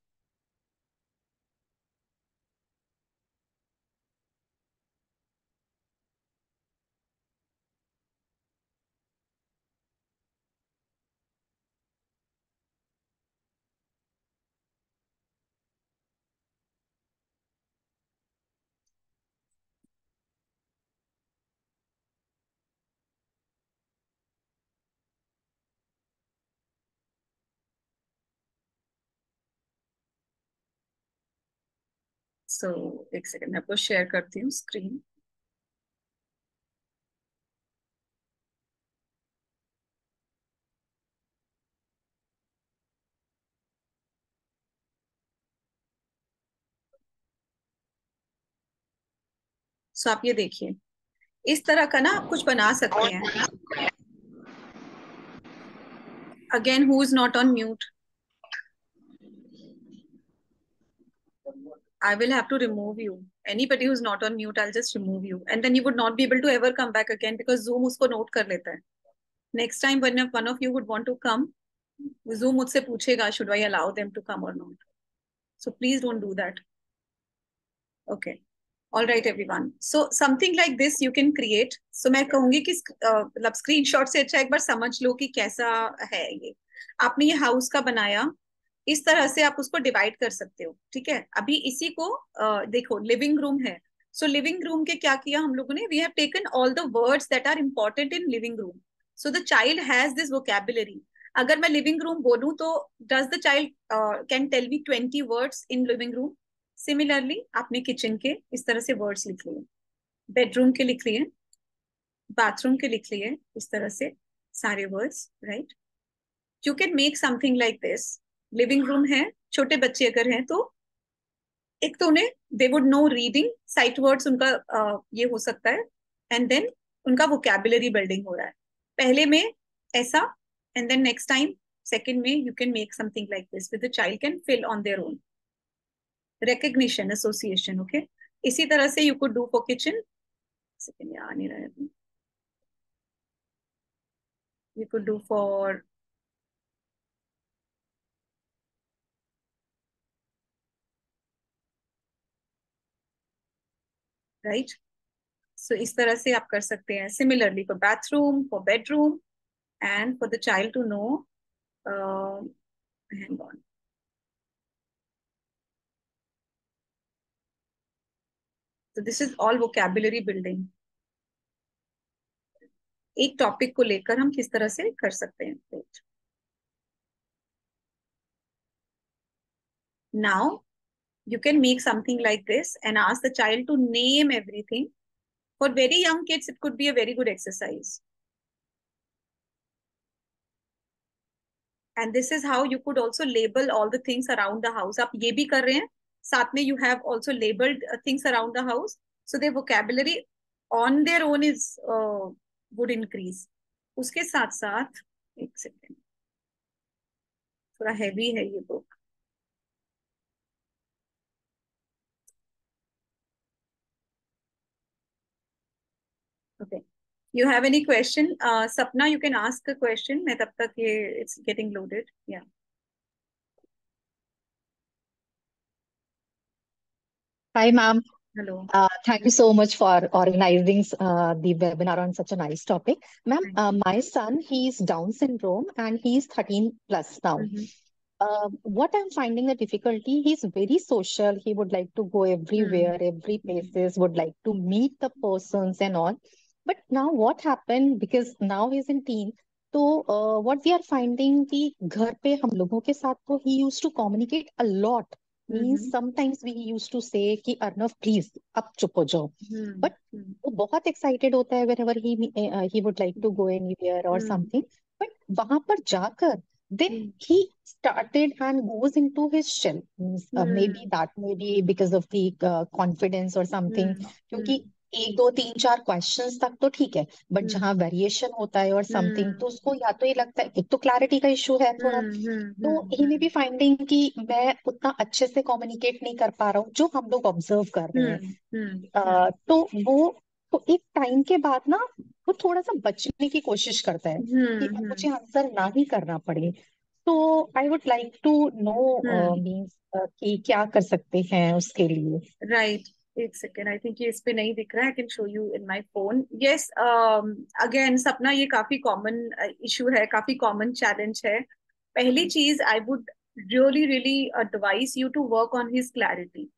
Speaker 1: सो एक सेकंड, मैं आपको शेयर करती हूँ स्क्रीन. सो आप ये देखिए, इस तरह का ना आप कुछ बना सकते हैं. Again, who is not on mute? I will have to remove you. Anybody who's not on mute, I'll just remove you. And then you would not be able to ever come back again because Zoom उसको note कर लेता है. Next time when one of you would want to come, Zoom मुझसे पूछेगा, should I allow them to come or not? So please don't do that. Okay. All right, everyone. So something like this you can create. So मैं कहूंगी कि मतलब screenshot से अच्छा एक बार समझ लो कि कैसा है ये. आपने ये हाउस का बनाया, इस तरह से आप उसको डिवाइड कर सकते हो. ठीक है, अभी इसी को देखो, लिविंग रूम है. सो लिविंग रूम के क्या किया हम लोगों ने, we have taken all the words that are important in living room. So the child has this vocabulary. अगर मैं लिविंग रूम बोलूं तो does the child can tell me 20 words in living room. Similarly आपने kitchen के इस तरह से words लिख लिए, बेडरूम के लिख लिए, बाथरूम के लिख लिए, इस तरह से सारे words, right. You can make something like this. Living room है, छोटे बच्चे अगर हैं तो एक तो उन्हें they would know reading, sight words उनका ये हो सकता है. एंड देन उनका वोकैबुलरी बिल्डिंग हो रहा है पहले में ऐसा. And then next time second में you can make something like this with the child can fill on their own. recognition, association. Okay, इसी तरह से you could do for kitchen. Second याद नहीं रहा है. You could do for right. So इस तरह से आप कर सकते हैं. Similarly for bathroom, for bedroom, and for the child to know. Hang on. So this is all vocabulary building. एक टॉपिक को लेकर हम किस तरह से कर सकते हैं. Now you can make something like this and ask the child to name everything. For very young kids, it could be a very good exercise. And this is how you could also label all the things around the house. आप ये भी कर रहे हैं, साथ में you have also labeled things around the house. So their vocabulary on their own is would increase. उसके साथ साथ एक सेकेंड, थोड़ा हैवी है ये book. Okay. You have any question? Sapna, you can ask a question. मैं तब तक ये it's getting loaded. Yeah.
Speaker 8: Hi, ma'am.
Speaker 1: Hello.
Speaker 8: Thank you so much for organizing the webinar on such a nice topic. Ma'am, my son, he's Down syndrome and he's 13 plus now. What I'm finding the difficulty, he's very social. He would like to go everywhere, every places, would like to meet the persons and all. But now what happened, because now he's in teen, so what we are finding कि घर पे हम लोगों के साथ तो he used to communicate a lot. Means sometimes we used to say कि Arnav please अब चुप हो जाओ. But वो बहुत excited होता है whenever he would like to go anywhere or something. But वहां पर जाकर then he started and goes into his shell. Means, maybe that may be because of the confidence or something. क्योंकि 1 2 3 4 questions तक तो ठीक है, बट जहाँ variation होता है और समथिंग, तो उसको या तो ये लगता है, एक तो क्लैरिटी का इशू है थोड़ा, तो ही मे बी फाइंडिंग कि मैं उतना अच्छे से कम्युनिकेट नहीं कर पा रहा हूँ जो हम लोग ऑब्जर्व कर रहे हैं. तो वो तो एक टाइम के बाद ना वो थोड़ा सा बचने की कोशिश करता है कि अब मुझे आंसर ना ही करना पड़े. तो I would like to know means कि क्या कर सकते हैं उसके लिए.
Speaker 1: राइट, एक सेकेंड, आई थिंक ये इस पे नहीं दिख रहा है. I can show you in my phone. Yes, again सपना, ये काफी कॉमन इशू है, काफी कॉमन चैलेंज है. पहली चीज, I would really really advise you to work on his clarity.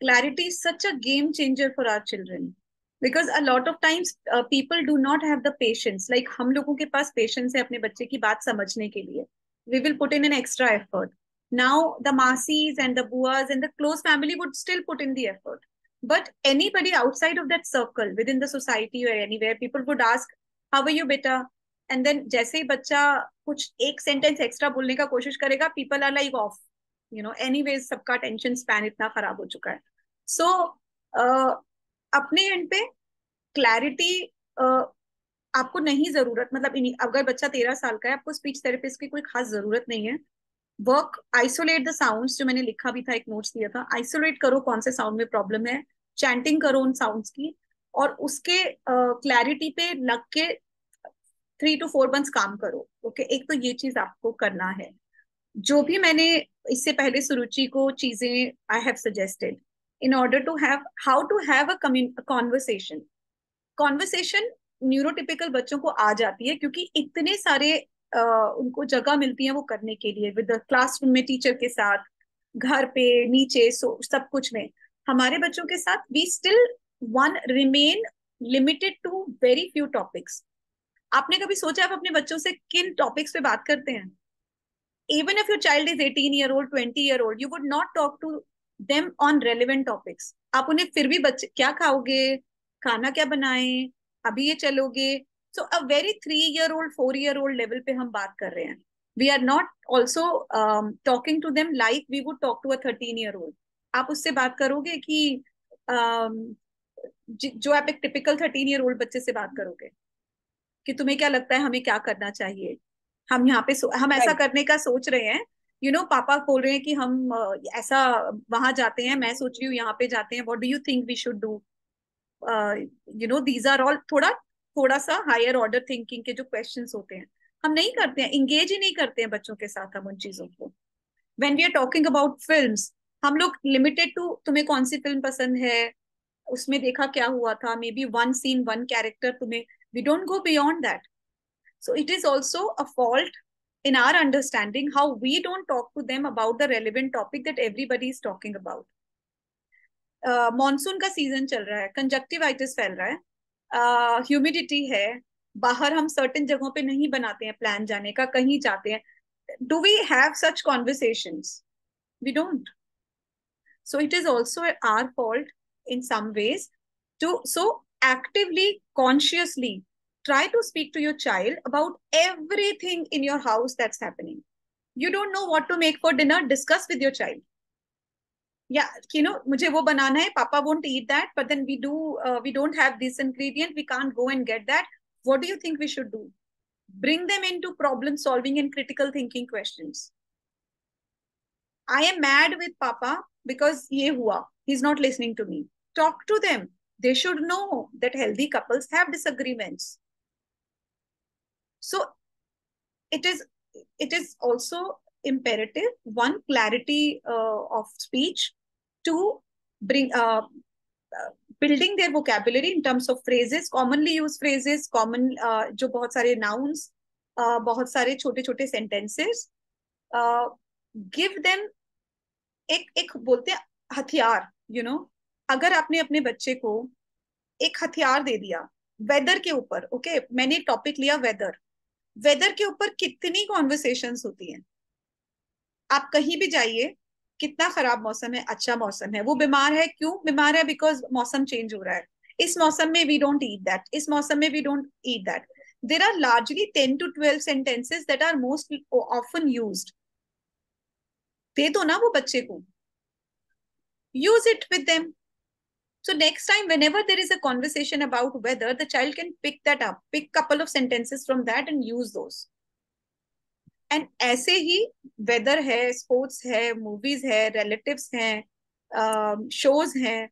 Speaker 1: Clarity is such a game changer for our children because a lot of times people do not have the patience. Like हम लोगों के पास patience है अपने बच्चे की बात समझने के लिए. We will put in an extra effort. Now the masis and the buas and the close family would still put in the effort. But anybody outside of that circle, within the society or anywhere, people would ask, "How are you, beta?" And then जैसे ही बच्चा कुछ एक sentence extra बोलने का कोशिश करेगा, people are like off. Anyways, सबका tension span इतना खराब हो चुका है. सो अपने एंड पे क्लैरिटी आपको नहीं जरूरत, मतलब अगर बच्चा 13 साल का है, आपको स्पीच थेरेपिस्ट की कोई खास जरूरत नहीं है. वर्क, आइसोलेट द साउंड्स, जो मैंने लिखा भी था, एक नोट्स दिया था. आइसोलेट करो कौन से साउंड में प्रॉब्लम है, चैंटिंग करो उन साउंड्स की, और उसके क्लैरिटी पे लग के 3 to 4 months काम करो. ओके, एक तो ये चीज आपको करना है. जो भी मैंने इससे पहले सुरुचि को चीजें I have suggested in order to have how to have a conversation. Conversation neurotypical बच्चों को आ जाती है क्योंकि इतने सारे उनको जगह मिलती है वो करने के लिए, विद क्लासरूम में टीचर के साथ, घर पे, नीचे, सब कुछ में. हमारे बच्चों के साथ we still one remain limited to very few topics. आपने कभी सोचा आप अपने बच्चों से किन टॉपिक्स पे बात करते हैं? Even if your child is 18-year-old, 20-year-old, you would not talk to them on relevant topics. आप उन्हें फिर भी बच्चे क्या खाओगे, खाना क्या बनाएं, अभी ये चलोगे. So a very 3-year-old, 4-year-old level पे हम बात कर रहे हैं. We are not also talking to them like we would talk to a 13-year-old. आप उससे बात करोगे कि जो आप एक टिपिकल 13-year-old बच्चे से बात करोगे कि तुम्हें क्या लगता है हमें क्या करना चाहिए, हम यहाँ पे हम ऐसा करने का सोच रहे हैं, पापा बोल रहे हैं कि हम ऐसा वहां जाते हैं, मैं सोच रही हूँ यहाँ पे जाते हैं, what do you think we should do. These are all थोड़ा सा हायर ऑर्डर थिंकिंग के जो क्वेश्चंस होते हैं. हम नहीं करते हैं, इंगेज ही नहीं करते हैं बच्चों के साथ हम उन चीजों को. When we are talking about films, हम लोग लिमिटेड टू तुम्हें कौन सी फिल्म पसंद है, उसमें देखा क्या हुआ था, मे बी 1 scene 1 character, तुम्हें, we don't go beyond that. So it is also a fault in our understanding how we don't talk to them about the relevant topic that everybody is talking about. Monsoon का season चल रहा है, conjunctivitis फैल रहा है, humidity है, बाहर हम सर्टेन जगहों पे नहीं बनाते हैं प्लान जाने का, कहीं जाते हैं, do we have such conversations? We don't. So it is also our fault in some ways to so actively, consciously try to speak to your child about everything in your house that's happening. You don't know what to make for dinner, discuss with your child. Yeah, मुझे वो बनाना है, Papa won't eat that, but then we don't have this ingredient, we can't go and get that. What do you think we should do? Bring them into problem solving and critical thinking questions. I am mad with Papa because ye hua. He's not listening to me. Talk to them. They should know that healthy couples have disagreements. So it is also imperative, one, clarity of speech, two, bring building their vocabulary in terms of phrases, commonly used phrases, common जो बहुत सारे nouns, बहुत सारे छोटे छोटे sentences, give them एक बोलते हैं हथियार, अगर आपने अपने बच्चे को एक हथियार दे दिया वेदर के ऊपर, ओके, मैंने टॉपिक लिया वेदर के ऊपर कितनी कॉन्वर्सेशंस होती हैं. आप कहीं भी जाइए, कितना खराब मौसम है, अच्छा मौसम है, वो बीमार है, क्यों बीमार है? बिकॉज मौसम चेंज हो रहा है. इस मौसम में वी डोंट ईट दैट, इस मौसम में we don't eat that. There are largely 10 to 12 sentences that are most often used. दे दो ना वो बच्चे को, use it with them. So next time, whenever there is a conversation about weather, the child can pick that up, pick couple of sentences from that and use those. And ऐसे ही weather है, sports है, movies है, relatives हैं, shows हैं,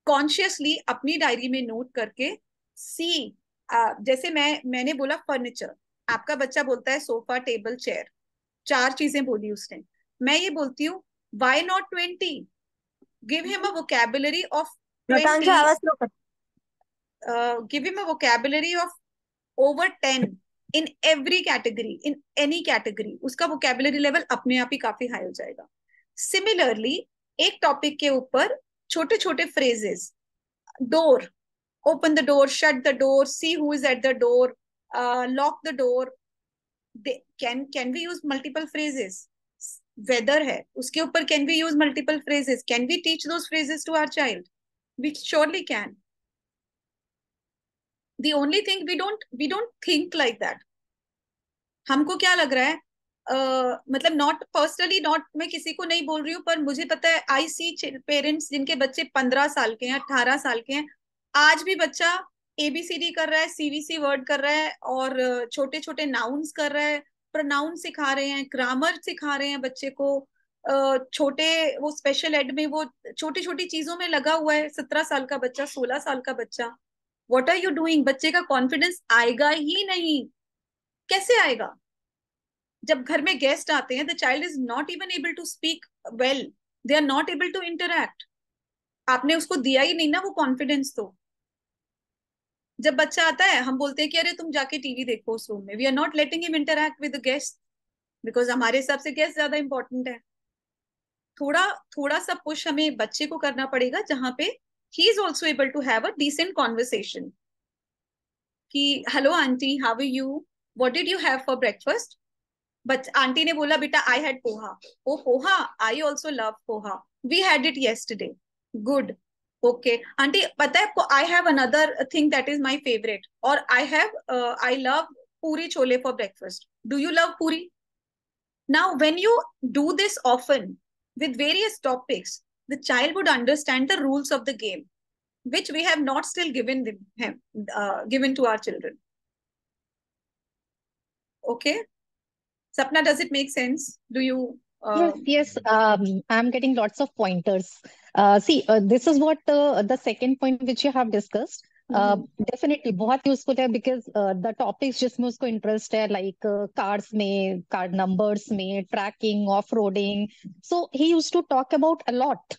Speaker 1: consciously अपनी diary में note करके see, जैसे मैंने बोला फर्नीचर, आपका बच्चा बोलता है सोफा, टेबल, चेयर, 4 चीजें बोली उसने. मैं ये बोलती हूँ, why not 20? Give him a vocabulary of 20. Give him a vocabulary of over 10 in every category, in any category. उसका vocabulary level अपने आप ही काफी हाई हो जाएगा. Similarly, एक टॉपिक के ऊपर छोटे छोटे phrases, door, open the door, shut the door, see who is at the door, lock the door. Can we use multiple phrases? Weather है, उसके ऊपर can we use multiple phrases? Can we teach those phrases to our child? We surely can. The only thing we don't think like that. हमको क्या लग रहा है, मतलब not personally, not मैं किसी को नहीं बोल रही हूँ, पर मुझे पता है, आई सी पेरेंट्स जिनके बच्चे 15 साल के हैं, 18 साल के हैं, आज भी बच्चा ABCD कर रहा है, CVC वर्ड कर रहा है, और छोटे छोटे नाउन्स कर रहा है, प्रोनाउन सिखा रहे हैं, ग्रामर सिखा रहे हैं बच्चे को, छोटे वो स्पेशल एड में वो छोटी छोटी चीजों में लगा हुआ है. 17 साल का बच्चा, 16 साल का बच्चा, व्हाट आर यू डूइंग? बच्चे का कॉन्फिडेंस आएगा ही नहीं. कैसे आएगा? जब घर में गेस्ट आते हैं, the child is not even able to speak well, they are not able to interact. आपने उसको दिया ही नहीं ना वो कॉन्फिडेंस. तो जब बच्चा आता है, हम बोलते हैं कि अरे तुम जाके टीवी देखो उस रूम में. We are not letting him interact with the guest, because हमारे हिसाब से गेस्ट ज्यादा इंपॉर्टेंट है. थोड़ा सा पुश हमें बच्चे को करना पड़ेगा, जहां पे he is also able to have a decent conversation. कि hello aunty, how are you, what did you have for breakfast? But aunty ने बोला, बेटा I had poha. Oh poha, I also love poha, we had it yesterday. Good, okay aunty, पता है आपको, I have another thing that is my favourite, और I love puri chole for breakfast. Do you love puri? Now when you do this often with various topics, the child would understand the rules of the game, which we have not still given to our children. Okay, Sapna, does it make sense? Do you
Speaker 8: Yes, I'm getting lots of pointers. See, this is what the second point which you have discussed. Definitely बहुत useful है, because the topics जिसमें उसको interest है, like cars में, car numbers में, tracking, off-roading. So he used to talk about a lot.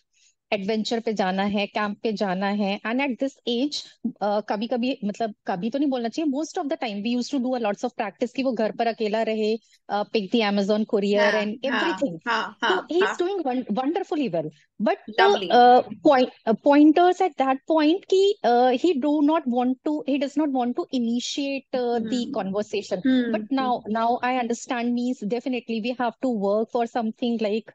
Speaker 8: Adventure पे जाना है, कैंप पे जाना है, एंड एट दिस एज कभी कभी, मतलब कभी तो नहीं बोलना चाहिए, most of the time we use to do a lots of practice कि वो घर पर अकेला रहे, पिक द अमेजोन कुरियर
Speaker 1: हाँ
Speaker 8: एंड
Speaker 1: हाँ
Speaker 8: एवरीथिंग.
Speaker 1: हाँ
Speaker 8: So
Speaker 1: हाँ
Speaker 8: he's
Speaker 1: हाँ,
Speaker 8: doing wonderfully well. But
Speaker 1: lovely.
Speaker 8: pointers at that point कि he does not want to initiate the conversation. But now I understand means definitely we have to work for something like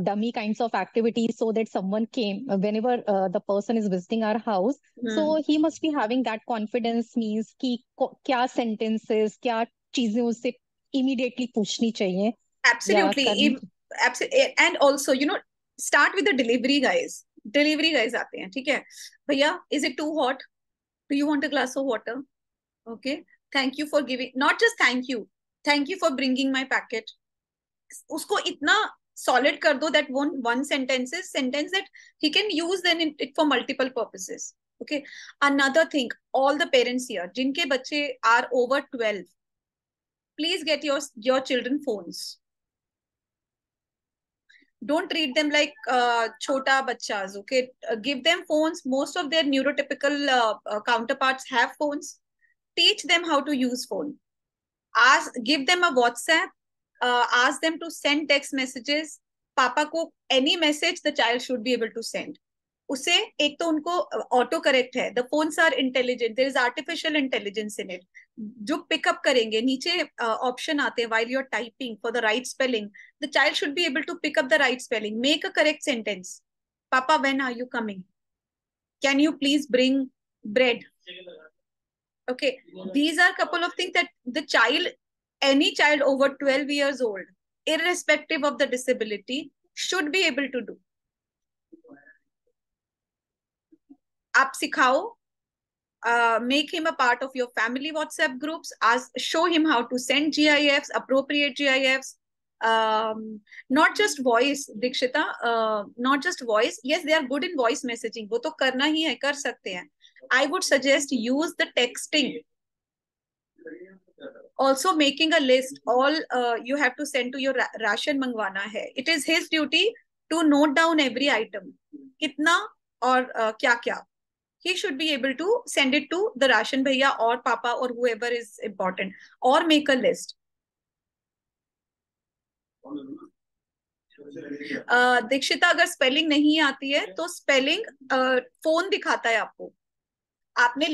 Speaker 8: dummy kinds of activities so that someone came whenever the person is visiting our house. So he must be having that confidence means कि क्या sentences, क्या चीजें उससे immediately पूछनी चाहिए या
Speaker 1: Absolutely.
Speaker 8: करनी.
Speaker 1: Absolutely. And also, start with the delivery guys. Delivery guys आते हैं, ठीक है भैया, is it too hot? Do you want a glass of water? Okay. Thank you for giving, not just thank you for bringing my packet. उसको इतना solid कर दो that one sentence that he can use then it for multiple purposes. Okay. Another thing, all the parents here, जिनके बच्चे are over 12, please get your children phones. Don't treat them like chota bachchas. Okay, give them phones. Most of their neurotypical counterparts have phones. Teach them how to use phone. Give them a WhatsApp. Ask them to send text messages. Papa को any message the child should be able to send. उसे एक तो उनको auto correct है, the phones are intelligent, there is artificial intelligence in it, जो pickup करेंगे, नीचे option आते हैं while you are typing for the right spelling, the child should be able to pick up the right spelling, make a correct sentence. पापा when are you coming, can you please bring bread. Okay, these are a couple of things that the child, any child over 12 years old, irrespective of the disability, should be able to do. आप सिखाओ, make him a part of your family WhatsApp groups, show him how to send GIFs, appropriate GIFs, not just voice, Dikshita, not just voice. Yes, they are good in voice messaging, वो तो करना ही है, कर सकते हैं. I would suggest use the texting. Also making a list, all you have to send to your ration मंगवाना है. It is his duty to note down every item, कितना और क्या क्या. He should be able to send it to the ration bhaiya or papa or whoever is important, or make a list. दीक्षिता, अगर spelling नहीं आती है तो spelling phone दिखाता है आपको. आपने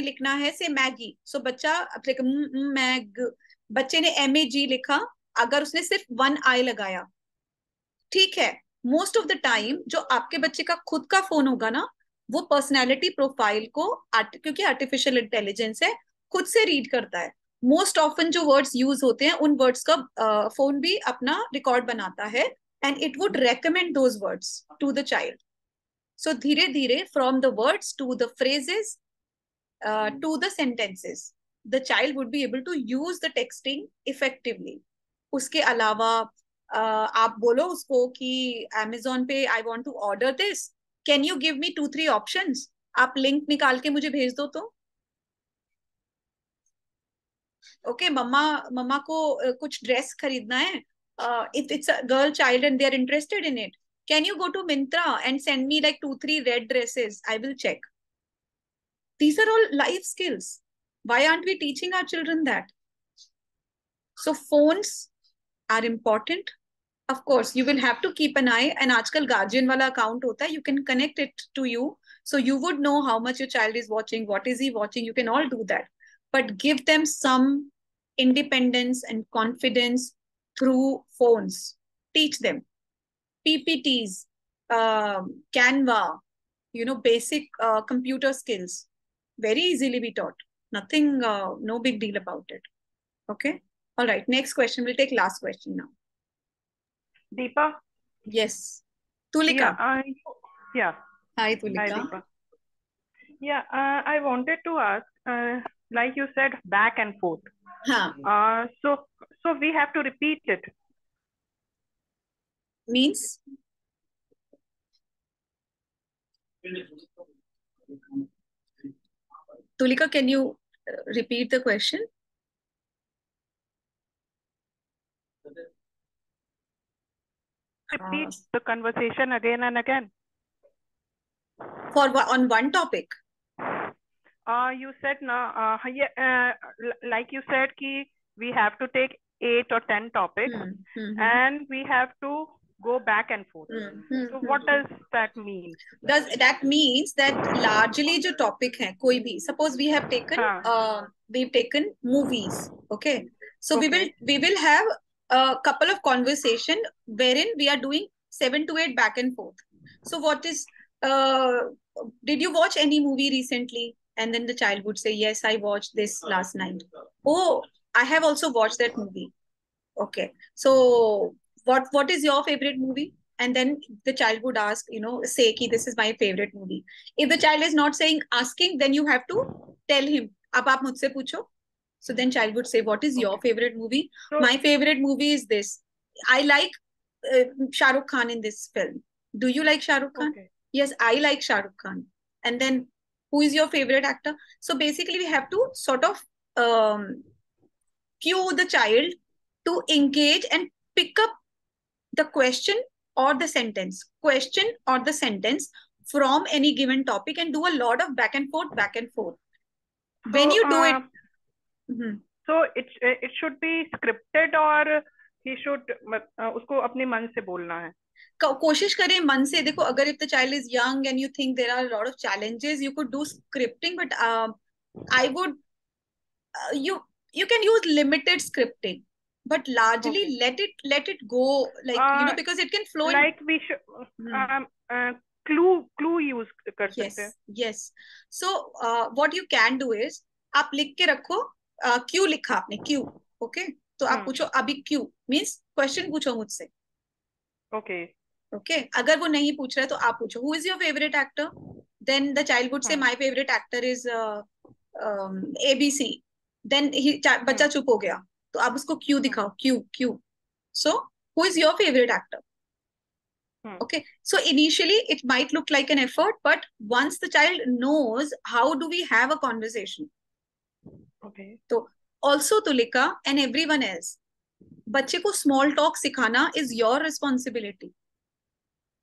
Speaker 1: लिखना है से मैगी, सो बच्चा मैग, बच्चे ने MAG लिखा, अगर उसने सिर्फ 1 I लगाया, ठीक है. मोस्ट ऑफ द टाइम जो आपके बच्चे का खुद का फोन होगा ना, वो पर्सनैलिटी प्रोफाइल को क्योंकि आर्टिफिशियल इंटेलिजेंस है, खुद से रीड करता है. मोस्ट ऑफन जो वर्ड्स यूज होते हैं उन वर्ड्स का फोन भी अपना रिकॉर्ड बनाता है, and it would recommend those words to the child. So धीरे धीरे from the words to the phrases to the sentences, the child would be able to use the texting effectively. उसके अलावा आप बोलो उसको कि Amazon पे I want to order this, can you give me 2-3 options, आप लिंक निकाल के मुझे भेज दो. तो ओके, मम्मा को कुछ ड्रेस खरीदना है, if it's a girl child and they are interested in it, can you go to Myntra and send me like 2-3 red dresses, I will check. These are all life skills. Why aren't we teaching our children that? So phones are important. Of course, you will have to keep an eye, and आजकल guardian वाला account होता है, you can connect it to you, so you would know how much your child is watching, what is he watching, you can all do that. But give them some independence and confidence through phones. Teach them PPTs, Canva, basic computer skills. Very easily be taught. Nothing, no big deal about it. Okay? All right, next question. We'll take last question now.
Speaker 6: Deepa?
Speaker 1: Yes. Tulika.
Speaker 6: Yeah.
Speaker 1: Hi, Tulika.
Speaker 6: Hi, Deepa. Yeah, I wanted to ask, like you said, back and forth.
Speaker 1: Huh.
Speaker 6: So we have to repeat it.
Speaker 1: Means? Tulika, can you repeat the question?
Speaker 9: repeat the conversation again and again?
Speaker 1: On one topic?
Speaker 9: You said like you said ki we have to take 8 or 10 topics and we have to go back and forth. So what does that mean?
Speaker 1: That means that largely जो topic है कोई भी, suppose we have taken movies, okay? So
Speaker 9: Okay.
Speaker 1: we will have a couple of conversation wherein we are doing 7 to 8 back and forth. So what is did you watch any movie recently? And then the child would say, yes, I watched this last night. Oh, I have also watched that movie. Okay. So what is your favorite movie? And then the child would ask, say ki this is my favorite movie. If the child is not asking, then you have to tell him, ab aap mujhse pucho. So then child would say, what is your favorite movie?
Speaker 9: So,
Speaker 1: my favorite movie is this. I like Shah Rukh Khan in this film. Do you like Shah Rukh Khan?
Speaker 9: Okay.
Speaker 1: Yes, I like Shah Rukh Khan. And then who is your favorite actor? So basically we have to sort of cue the child to engage and pick up the question or the sentence from any given topic and do a lot of back and forth. When you do it,
Speaker 9: so it should be scripted or he should उसको अपने मन से बोलना है.
Speaker 1: कोशिश करें मन से. देखो, अगर if the child is young and you think there are a lot of challenges, you could do scripting, but I would you can use limited scripting, but largely let it go, like because it can flow.
Speaker 9: Like we should clue use कर सकते हैं.
Speaker 1: Yes. So what you can do is आप लिख के रखो. क्यों लिखा आपने? क्यों. Okay. तो आप पूछो अभी क्यों means question पूछो मुझसे.
Speaker 9: Okay.
Speaker 1: Okay. अगर वो नहीं पूछ रहा है तो आप पूछो who is your favorite actor? Then the child would say my favorite actor is ABC. Then बच्चा चुप हो गया तो आप उसको क्यों दिखाओ. क्यों. So who is your favorite actor? Okay. So initially it might look like an effort, but once the child knows how do we have a conversation.
Speaker 9: Okay.
Speaker 1: So also Tulika and everyone else, बच्चे को small talk सिखाना is your responsibility.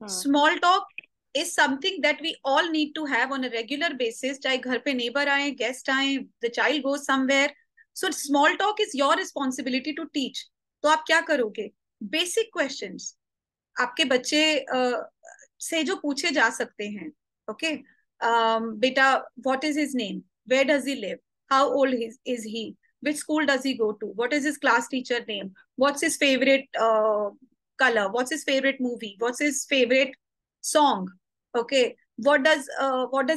Speaker 1: Small talk is something that we all need to have on a regular basis. चाहे घर पे neighbor आए, guest आए, the child goes somewhere. So small talk is your responsibility to teach. तो आप क्या करोगे? Basic questions आपके बच्चे से जो पूछे जा सकते हैं. Okay. बेटा, what is his name? Where does he live? How old is he? Which school does he go to? What is his class teacher name? What's his favorite color? What's his favorite movie? What's his favorite song? Okay. What does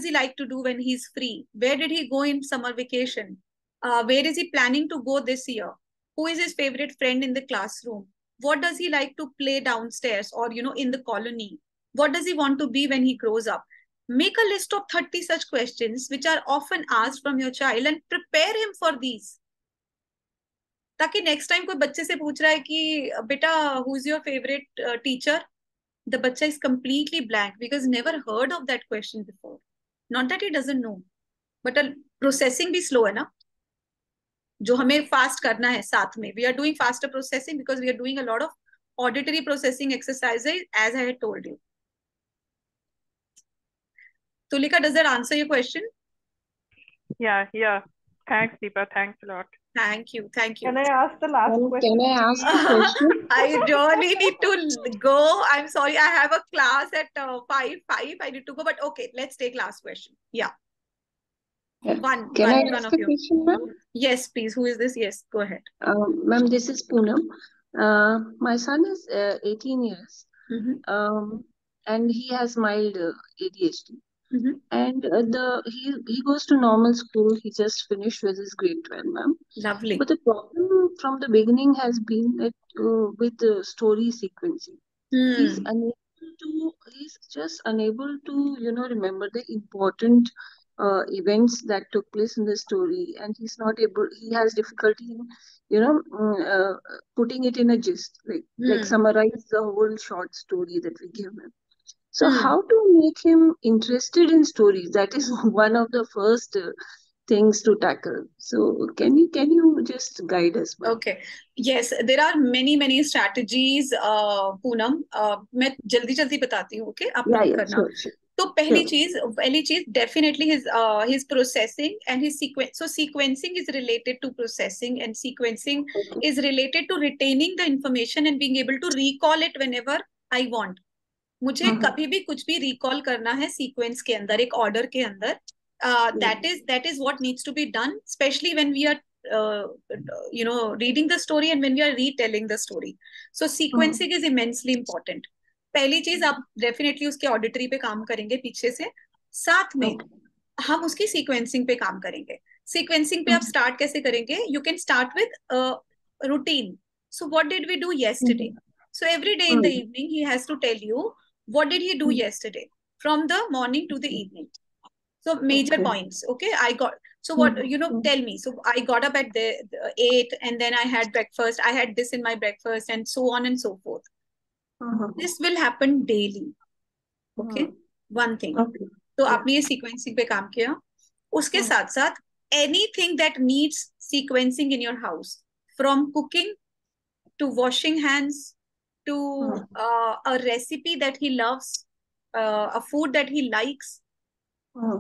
Speaker 1: he like to do when he's free? Where did he go in summer vacation? Where is he planning to go this year? Who is his favorite friend in the classroom? What does he like to play downstairs or in the colony? What does he want to be when he grows up? Make a list of 30 such questions which are often asked from your child and prepare him for these. ताकि next time कोई बच्चे से पूछ रहा है कि बेटा who is your favorite teacher, the बच्चा is completely blank because never heard of that question before. Not that he doesn't know, but processing भी slow है ना, जो हमें fast करना है साथ में. We are doing faster processing because we are doing a lot of auditory processing exercises, as I had told you. Tulika, does that answer your question?
Speaker 9: Yeah. Thanks, Deepa. Thanks a lot.
Speaker 1: Thank you.
Speaker 6: Can I ask the last question?
Speaker 10: Can I ask a question?
Speaker 1: I really need to go. I'm sorry. I have a class at 5. I need to go. But okay, let's take last question. Yeah. One
Speaker 10: I
Speaker 1: one
Speaker 10: ask
Speaker 1: of
Speaker 10: a
Speaker 1: you.
Speaker 10: question, ma'am?
Speaker 1: Yes, please. Who is this? Yes, go ahead.
Speaker 10: Ma'am, this is Poonam. My son is 18 years, and he has mild ADHD. And he goes to normal school. He just finished with his grade 12, ma'am.
Speaker 1: Lovely.
Speaker 10: But the problem from the beginning has been that with the story sequencing, he's just unable to remember the important events that took place in the story, and he has difficulty in putting it in a gist, like summarize the whole short story that we give him. So how to make him interested in stories? That is one of the first things to tackle. So can you just guide us, ma'am?
Speaker 1: Okay. Yes, there are many strategies, Poonam. मैं जल्दी बताती हूँ. Okay, आप note करना.
Speaker 10: Sure.
Speaker 1: तो पहली चीज definitely his processing and his sequence. So sequencing is related to processing, and sequencing is related to retaining the information and being able to recall it whenever I want. मुझे कभी भी कुछ भी recall करना है sequence के अंदर, एक order के अंदर. That is what needs to be done, especially when we are reading the story and when we are retelling the story. So sequencing is immensely important. पहली चीज आप डेफिनेटली उसके ऑडिटरी पे काम करेंगे पीछे से, साथ में हम उसकी सीक्वेंसिंग पे काम करेंगे. सीक्वेंसिंग पे आप स्टार्ट कैसे करेंगे? You can start with routine. So what did we do yesterday? So every day in the evening he has to tell you what did he do yesterday from the morning to the evening. So major points. Okay, I got, so what, tell me. So I got up at the 8 and then I had breakfast. I had this in my breakfast and so on and so forth. This will happen daily. Okay, one thing. तो आपने ये sequencing पे काम किया. उसके साथ साथ anything that needs sequencing in your house, from cooking to washing hands to a recipe that he loves, a food that he likes,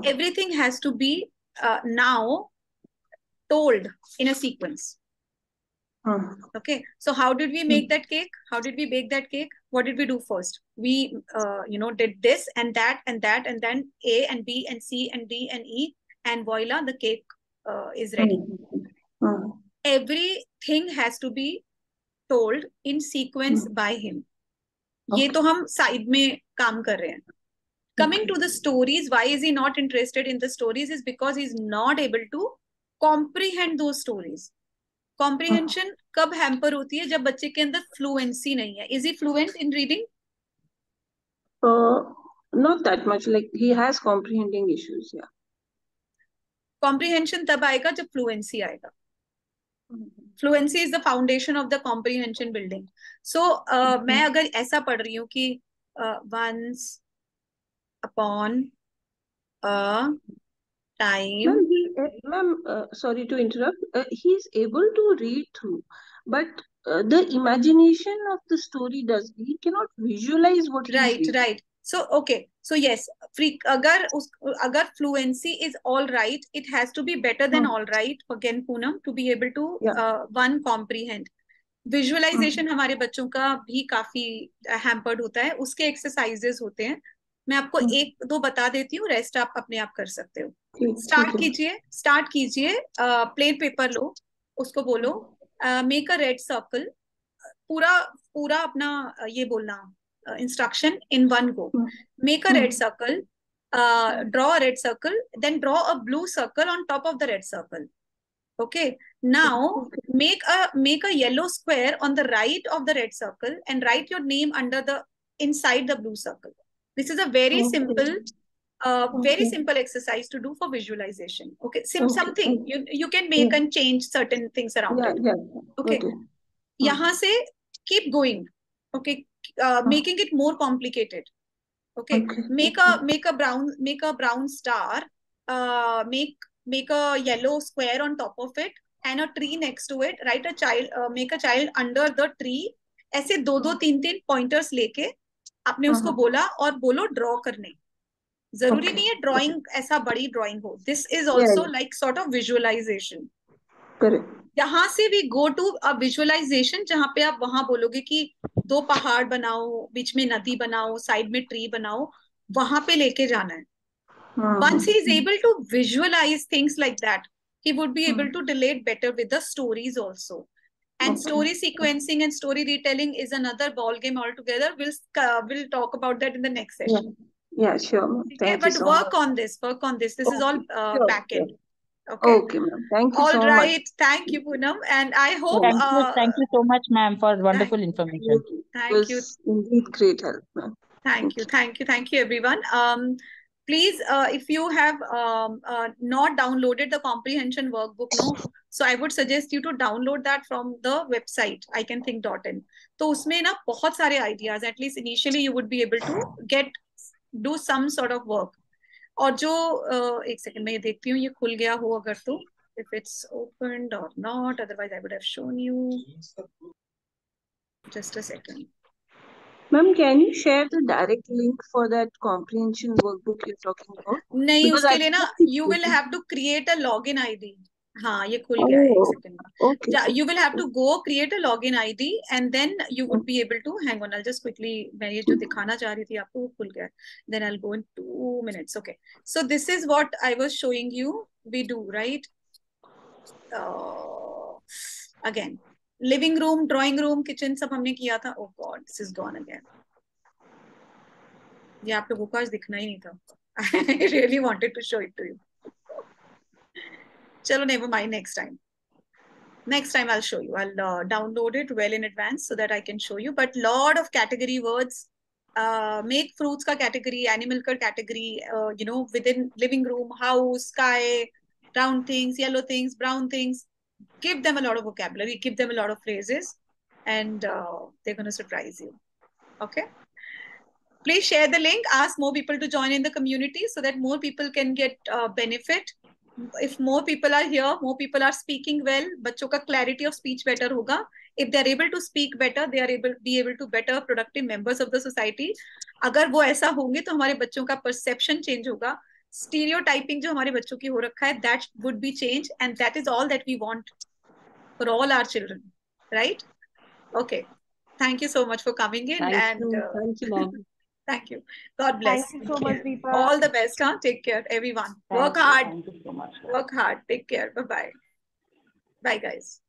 Speaker 1: everything has to be now told in a sequence. Okay, so how did we make that cake? How did we bake that cake? What did we do first? We did this and that and that, and then A and B and C and D and E, and voila, the cake is ready. Everything has to be told in sequence by him. ये तो हम side में काम कर रहे हैं. Coming to the stories, why is he not interested in the stories? Is because he's not able to comprehend those stories. Comprehension कब hamper होती है? जब बच्चे के अंदर fluency नहीं है. Is he fluent in reading?
Speaker 10: Not that much. Like he has comprehending issues. Yeah.
Speaker 1: Comprehension तब आएगा जब fluency आएगा. Fluency is the foundation of the comprehension building. So मैं अगर ऐसा पढ़ रही हूँ कि once upon a time.
Speaker 10: Ma'am, sorry to interrupt. He's able to read through, but the imagination of the story he cannot visualize what he's reading.
Speaker 1: Right. So okay. So yes, अगर fluency is all right, it has to be better than all right. Again, Poonam, to be able to one comprehend. Visualization हमारे बच्चों का भी काफी hampered होता है. उसके exercises होते हैं. मैं आपको एक दो बता देती हूँ, रेस्ट आप अपने आप कर सकते हो. स्टार्ट कीजिए. प्लेन पेपर लो, उसको बोलो मेक अ रेड सर्कल. पूरा अपना ये बोलना instruction in one go. Make a red circle, draw a red circle, then draw a blue circle on top of the red circle. Okay, now make a yellow square on the right of the red circle and write your name inside the blue circle. This is a very simple exercise to do for visualization. Okay, something you can make and change certain things around it. Okay. यहाँ से keep going. Okay, making it more complicated. Okay, make a brown star. Make a yellow square on top of it and a tree next to it. Write make a child under the tree. ऐसे दो तीन pointers लेके आपने उसको बोला और बोलो draw करने. जरूरी नहीं है ड्राइंग ऐसा बड़ी ड्राइंग हो. This is also like sort of visualisation. यहाँ से भी गो टू अ विजुअलाइजेशन जहाँ पे आप वहां बोलोगे कि 2 पहाड़ बनाओ, बीच में नदी बनाओ, साइड में ट्री बनाओ. वहां पे लेके जाना है. Once he is able to visualize things like that, he would be able to relate better with the stories also. And story sequencing and story retelling is another ball game altogether. We'll talk about that in the next session.
Speaker 10: Yeah, sure. Thank you
Speaker 1: but
Speaker 10: so
Speaker 1: work
Speaker 10: much.
Speaker 1: on this. This is all back end.
Speaker 10: Okay, ma'am. Thank you so much.
Speaker 1: All right. Thank you, Poonam. And I hope.
Speaker 2: Thank you so much, ma'am, for wonderful information.
Speaker 1: Thank you.
Speaker 10: Indeed, great help, ma'am.
Speaker 1: Thank you, everyone. Please, if you have not downloaded the comprehension workbook, so I would suggest you to download that from the website icanthink.in. तो उसमें ना बहुत सारे ideas, at least initially you would be able to do some sort of work. और जो एक second में ये देखती हूँ ये खुल गया हो अगर तो, if it's opened or not, otherwise I would have shown you. Just a second.
Speaker 10: Ma'am, can you share the direct link for that comprehension workbook you're talking about?
Speaker 1: नहीं,
Speaker 10: Because
Speaker 1: उसके
Speaker 10: I
Speaker 1: लिए ना
Speaker 10: cannot see
Speaker 1: you will have to create a login ID. हाँ, ये खुल
Speaker 10: Oh,
Speaker 1: गया है, एक सेकंड में.
Speaker 10: okay.
Speaker 1: You will have to go create a login ID and then you would be able to, hang on, I'll just quickly, मैं ये जो दिखाना चाह रही थी आपको वो खुल गया है. Then I'll go in 2 minutes. Okay. So this is what I was showing you. We do, right? Again, living room, drawing room, kitchen सब हमने किया था. Oh God, this is gone again. ये आप लोगों को आज दिखना ही नहीं था. I really wanted to show it to you. Chalo, never mind, next time. Next time I'll show you. I'll download it well in advance so that I can show you. But lot of category words. Make fruits ka category, animal ka category, within living room, house, sky, round things, yellow things, brown things. Give them a lot of vocabulary, give them a lot of phrases, and they're going to surprise you. Okay? Please share the link. Ask more people to join in the community so that more people can get benefit. If more people are here, more people are speaking well, बच्चों का clarity of speech better होगा. If they are able to speak better, they are able to better productive members of the society. अगर वो ऐसा होंगे तो हमारे बच्चों का perception change होगा. Stereotyping जो हमारे बच्चों की हो रखा है, that would be changed, and that is all that we want for all our children, right? Okay. Thank you so much for coming in.
Speaker 10: Thank you, ma'am.
Speaker 1: Thank you. God bless.
Speaker 9: Thank you so much, Deepa.
Speaker 1: All the best. Huh? Take care, everyone. Work hard.
Speaker 2: Thank you so much.
Speaker 1: Work hard. Take care. Bye-bye. Bye, guys.